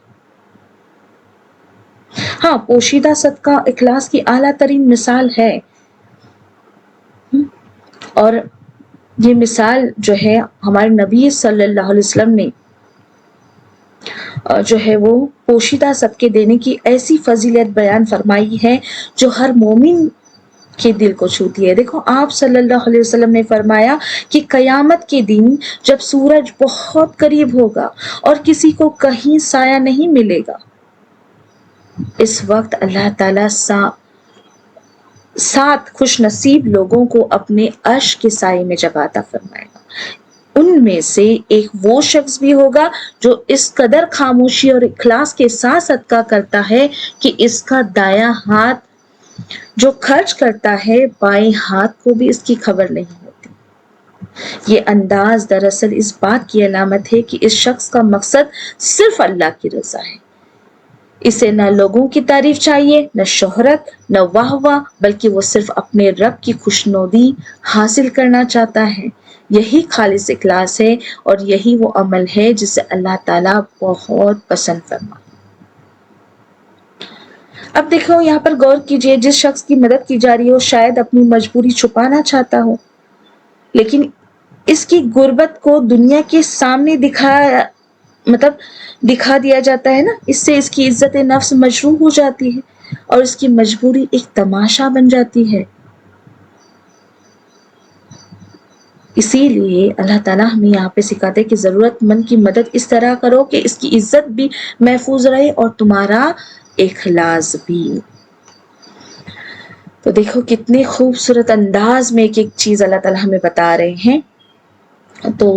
ہاں، پوشیدہ صدقہ اخلاص کی اعلیٰ ترین مثال ہے، اور یہ مثال جو ہے ہمارے نبی صلی اللہ علیہ وسلم نے جو ہے وہ پوشیدہ صدقے دینے کی ایسی فضیلت بیان فرمائی ہے جو ہر مومن کے دل کو چھوتی ہے۔ دیکھو، آپ صلی اللہ علیہ وسلم نے فرمایا کہ قیامت کے دن جب سورج بہت قریب ہوگا اور کسی کو کہیں سایہ نہیں ملے گا، اس وقت اللہ تعالیٰ 7 خوش نصیب لوگوں کو اپنے عرش کے سائے میں جگہ عطا فرمائے گا۔ ان میں سے ایک وہ شخص بھی ہوگا جو اس قدر خاموشی اور اخلاص کے ساتھ صدقہ کرتا ہے کہ اس کا دایاں ہاتھ جو خرچ کرتا ہے بائیں ہاتھ کو بھی اس کی خبر نہیں ہوتی۔ یہ انداز دراصل اس بات کی علامت ہے کہ اس شخص کا مقصد صرف اللہ کی رضا ہے۔ اسے نہ لوگوں کی تعریف چاہیے، نہ شہرت، نہ واہ واہ، بلکہ وہ صرف اپنے رب کی خوشنودی حاصل کرنا چاہتا ہے۔ یہی خالص اخلاص ہے اور یہی وہ عمل ہے جسے اللہ تعالیٰ بہت پسند فرماتا ہے۔ اب دیکھو یہاں پر غور کیجئے، جس شخص کی مدد کی جا رہی ہو شاید اپنی مجبوری چھپانا چاہتا ہو، لیکن اس کی غربت کو دنیا کے سامنے دکھا دیا جاتا ہے نا، اس سے اس کی عزت نفس مجروح ہو جاتی ہے اور اس کی مجبوری ایک تماشا بن جاتی ہے۔ اسی لیے اللہ تعالیٰ ہمیں یہاں پہ سکھاتے کہ ضرورت مند کی مدد اس طرح کرو کہ اس کی عزت بھی محفوظ رہے اور تمہارا اخلاص بھی۔ تو دیکھو کتنے خوبصورت انداز میں ایک چیز اللہ تعالیٰ ہمیں بتا رہے ہیں۔ تو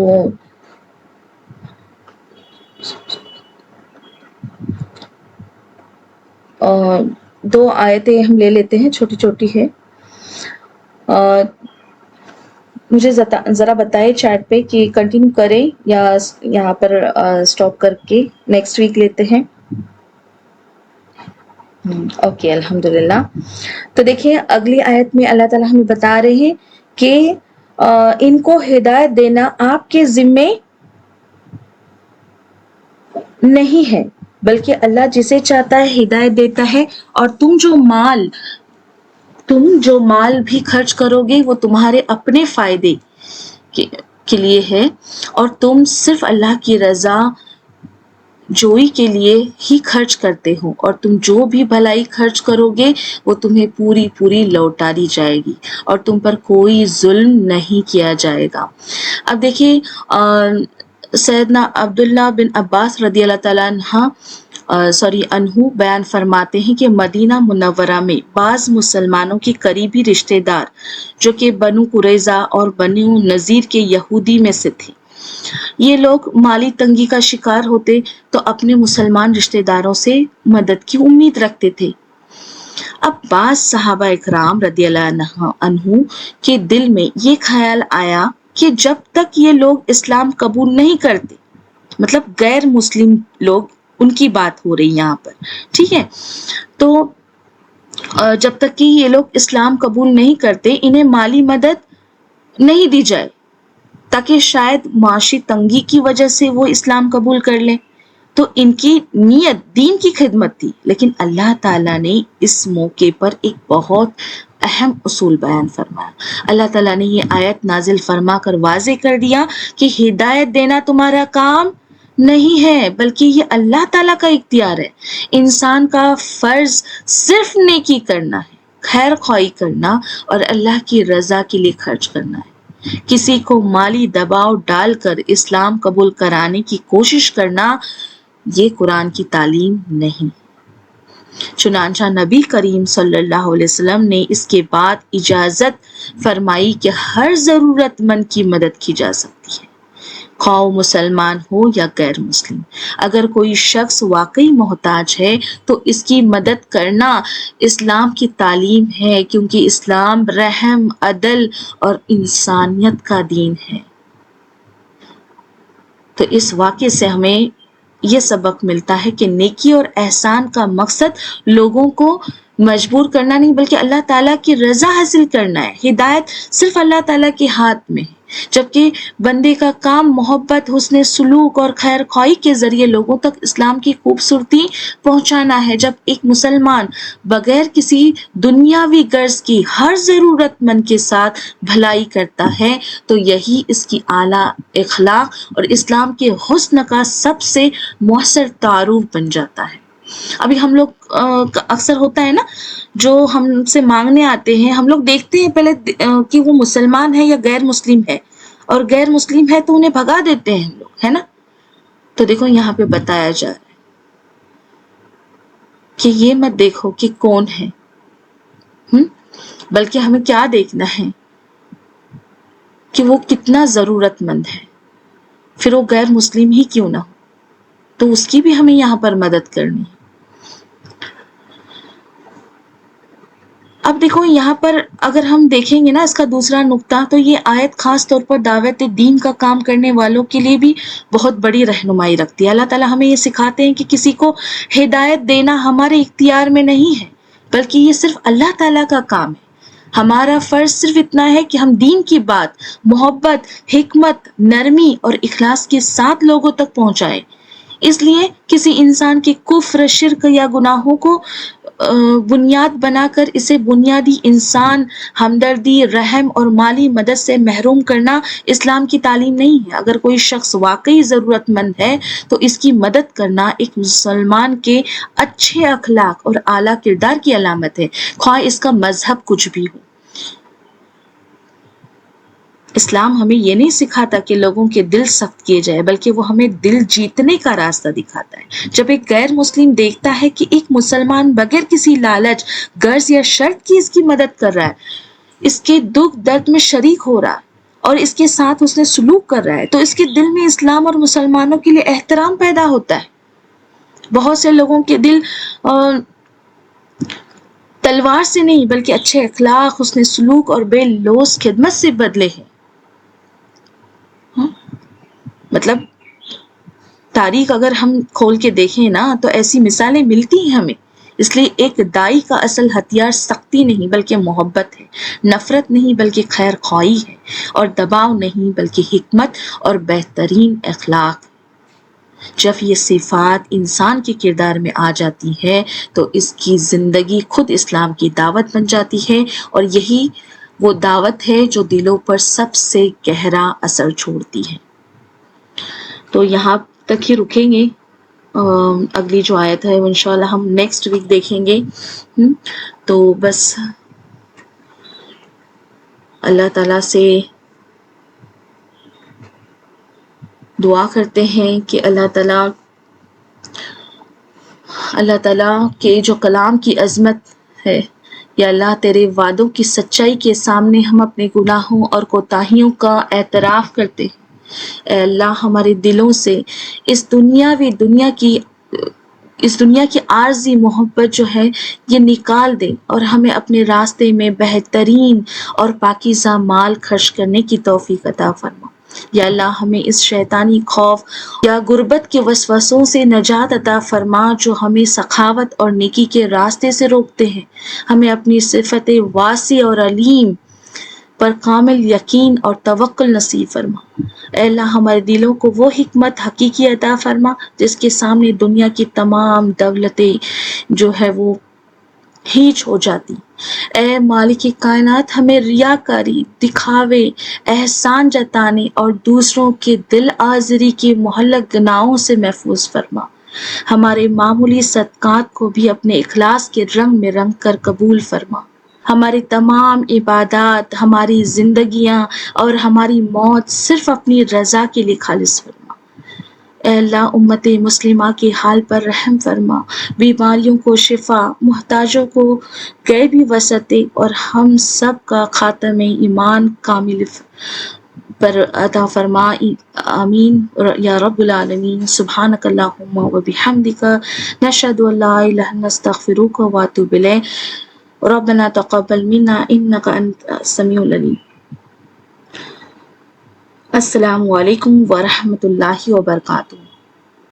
دو آیتیں ہم لے لیتے ہیں، چھوٹی چھوٹی ہے۔ مجھے ذرا بتائے چیٹ پہ کہ کنٹینیو کریں یا یہاں پر سٹاپ کر کے نیکسٹ ویک لیتے ہیں۔ اوکے، الحمدللہ۔ تو دیکھیں اگلی آیت میں اللہ تعالیٰ ہمیں بتا رہے ہیں کہ ان کو ہدایت دینا آپ کے ذمے نہیں ہے، بلکہ اللہ جسے چاہتا ہے ہدایت دیتا ہے، اور تم جو مال بھی خرچ کرو گے وہ تمہارے اپنے فائدے کے لیے ہے، اور تم صرف اللہ کی رضا جوئی کے لیے ہی خرچ کرتے ہو، اور تم جو بھی بھلائی خرچ کرو گے وہ تمہیں پوری پوری لوٹا دی جائے گی اور تم پر کوئی ظلم نہیں کیا جائے گا۔ اب دیکھیے سیدنا عبداللہ بن عباس رضی اللہ تعالیٰ عنہ بیان فرماتے ہیں کہ مدینہ منورہ میں بعض مسلمانوں کے قریبی رشتہ دار جو کہ بنو قریظہ اور بنو نذیر کے یہودی میں سے تھے، یہ لوگ مالی تنگی کا شکار ہوتے تو اپنے مسلمان رشتہ داروں سے مدد کی امید رکھتے تھے۔ اب بعض صحابہ اکرام رضی اللہ عنہ کے دل میں یہ خیال آیا کہ جب تک یہ لوگ اسلام قبول نہیں کرتے، مطلب غیر مسلم لوگ، ان کی بات ہو رہی یہاں پر، ٹھیک ہے، تو جب تک کہ یہ لوگ اسلام قبول نہیں کرتے انہیں مالی مدد نہیں دی جائے تاکہ شاید معاشی تنگی کی وجہ سے وہ اسلام قبول کر لیں۔ تو ان کی نیت دین کی خدمت تھی، لیکن اللہ تعالیٰ نے اس موقع پر ایک بہت اہم اصول بیان فرمایا۔ اللہ تعالیٰ نے یہ آیت نازل فرما کر واضح کر دیا کہ ہدایت دینا تمہارا کام نہیں ہے، بلکہ یہ اللہ تعالیٰ کا اختیار ہے۔ انسان کا فرض صرف نیکی کرنا ہے، خیر خواہی کرنا اور اللہ کی رضا کے لیے خرچ کرنا ہے۔ کسی کو مالی دباؤ ڈال کر اسلام قبول کرانے کی کوشش کرنا یہ قرآن کی تعلیم نہیں۔ چنانچہ نبی کریم صلی اللہ علیہ وسلم نے اس کے بعد اجازت فرمائی کہ ہر ضرورت مند کی مدد کی جا سکتی ہے، خواہ وہ مسلمان ہو یا غیر مسلم۔ اگر کوئی شخص واقعی محتاج ہے تو اس کی مدد کرنا اسلام کی تعلیم ہے، کیونکہ اسلام رحم، عدل اور انسانیت کا دین ہے۔ تو اس واقعے سے ہمیں یہ سبق ملتا ہے کہ نیکی اور احسان کا مقصد لوگوں کو مجبور کرنا نہیں بلکہ اللہ تعالیٰ کی رضا حاصل کرنا ہے۔ ہدایت صرف اللہ تعالیٰ کے ہاتھ میں ہے، جبکہ بندے کا کام محبت، حسن سلوک اور خیر خواہی کے ذریعے لوگوں تک اسلام کی خوبصورتی پہنچانا ہے۔ جب ایک مسلمان بغیر کسی دنیاوی غرض کی ہر ضرورت مند کے ساتھ بھلائی کرتا ہے تو یہی اس کی اعلیٰ اخلاق اور اسلام کے حسن کا سب سے مؤثر تعارف بن جاتا ہے۔ ابھی ہم لوگ اکثر ہوتا ہے نا، جو ہم سے مانگنے آتے ہیں، ہم لوگ دیکھتے ہیں پہلے کہ وہ مسلمان ہے یا غیر مسلم ہے، اور غیر مسلم ہے تو انہیں بھگا دیتے ہیں ہم لوگ، ہے نا۔ تو دیکھو یہاں پہ بتایا جا رہا ہے کہ یہ مت دیکھو کہ کون ہے، بلکہ ہمیں کیا دیکھنا ہے کہ وہ کتنا ضرورت مند ہے، پھر وہ غیر مسلم ہی کیوں نہ ہو، تو اس کی بھی ہمیں یہاں پر مدد کرنی ہے۔ اب دیکھو یہاں پر اگر ہم دیکھیں گے نا اس کا دوسرا نقطہ، تو یہ آیت خاص طور پر دعوت دین کا کام کرنے والوں کے لیے بھی بہت بڑی رہنمائی رکھتی ہے۔ اللہ تعالیٰ ہمیں یہ سکھاتے ہیں کہ کسی کو ہدایت دینا ہمارے اختیار میں نہیں ہے، بلکہ یہ صرف اللہ تعالیٰ کا کام ہے۔ ہمارا فرض صرف اتنا ہے کہ ہم دین کی بات محبت، حکمت، نرمی اور اخلاص کے ساتھ لوگوں تک پہنچائیں۔ اس لیے کسی انسان کے کفر، شرک یا گناہوں کو بنیاد بنا کر اسے بنیادی انسان، ہمدردی، رحم اور مالی مدد سے محروم کرنا اسلام کی تعلیم نہیں ہے۔ اگر کوئی شخص واقعی ضرورت مند ہے تو اس کی مدد کرنا ایک مسلمان کے اچھے اخلاق اور اعلیٰ کردار کی علامت ہے، خواہ اس کا مذہب کچھ بھی ہو۔ اسلام ہمیں یہ نہیں سکھاتا کہ لوگوں کے دل سخت کیے جائے، بلکہ وہ ہمیں دل جیتنے کا راستہ دکھاتا ہے۔ جب ایک غیر مسلم دیکھتا ہے کہ ایک مسلمان بغیر کسی لالچ، غرض یا شرط کی اس کی مدد کر رہا ہے، اس کے دکھ درد میں شریک ہو رہا ہے اور اس کے ساتھ اس نے سلوک کر رہا ہے، تو اس کے دل میں اسلام اور مسلمانوں کے لیے احترام پیدا ہوتا ہے۔ بہت سے لوگوں کے دل تلوار سے نہیں بلکہ اچھے اخلاق، حسن سلوک اور بے لوث خدمت سے بدلے ہیں۔ مطلب تاریخ اگر ہم کھول کے دیکھیں نا تو ایسی مثالیں ملتی ہیں ہمیں۔ اس لیے ایک دائی کا اصل ہتھیار سختی نہیں بلکہ محبت ہے، نفرت نہیں بلکہ خیر خواہی ہے، اور دباؤ نہیں بلکہ حکمت اور بہترین اخلاق۔ جب یہ صفات انسان کے کردار میں آ جاتی ہے تو اس کی زندگی خود اسلام کی دعوت بن جاتی ہے، اور یہی وہ دعوت ہے جو دلوں پر سب سے گہرا اثر چھوڑتی ہے۔ تو یہاں تک ہی رکیں گے، اگلی جو آیت ہے وہ انشاءاللہ ہم نیکسٹ ویک دیکھیں گے۔ تو بس اللہ تعالیٰ سے دعا کرتے ہیں کہ اللہ تعالیٰ کے جو کلام کی عظمت ہے، یا اللہ تیرے وعدوں کی سچائی کے سامنے ہم اپنے گناہوں اور کوتاہیوں کا اعتراف کرتے ہیں۔ اے اللہ ہمارے دلوں سے اس دنیا کی عارضی محبت جو ہے یہ نکال دے، اور ہمیں اپنے راستے میں بہترین اور پاکیزہ مال خرچ کرنے کی توفیق عطا فرما۔ یا اللہ ہمیں اس شیطانی خوف یا غربت کے وسوسوں سے نجات عطا فرما جو ہمیں سخاوت اور نیکی کے راستے سے روکتے ہیں۔ ہمیں اپنی صفت واسع اور علیم پر کامل یقین اور توکل نصیب فرما۔ اے اللہ ہمارے دلوں کو وہ حکمت حقیقی عطا فرما جس کے سامنے دنیا کی تمام دولتیں جو ہے وہ ہیچ ہو جاتی۔ اے مالک کائنات ہمیں ریاکاری، دکھاوے، احسان جتانے اور دوسروں کے دل آزری کے مہلک گناہوں سے محفوظ فرما۔ ہمارے معمولی صدقات کو بھی اپنے اخلاص کے رنگ میں رنگ کر قبول فرما۔ ہماری تمام عبادات، ہماری زندگیاں اور ہماری موت صرف اپنی رضا کے لیے خالص فرما۔ اے اللہ امت مسلمہ کے حال پر رحم فرما، بیماریوں کو شفا، محتاجوں کو غیبی وسعت دے اور ہم سب کا خاتم ایمان کامل پر عطا فرما، آمین یا رب العالمین۔ سبحانک اللہم و بحمدک، نشہد ان لا الہ الا انت، نستغفرک و اتوب الیک، ربنا تقبل منا انک انت السمیع العلیم۔ السلام علیکم ورحمۃ اللہ وبرکاتہ۔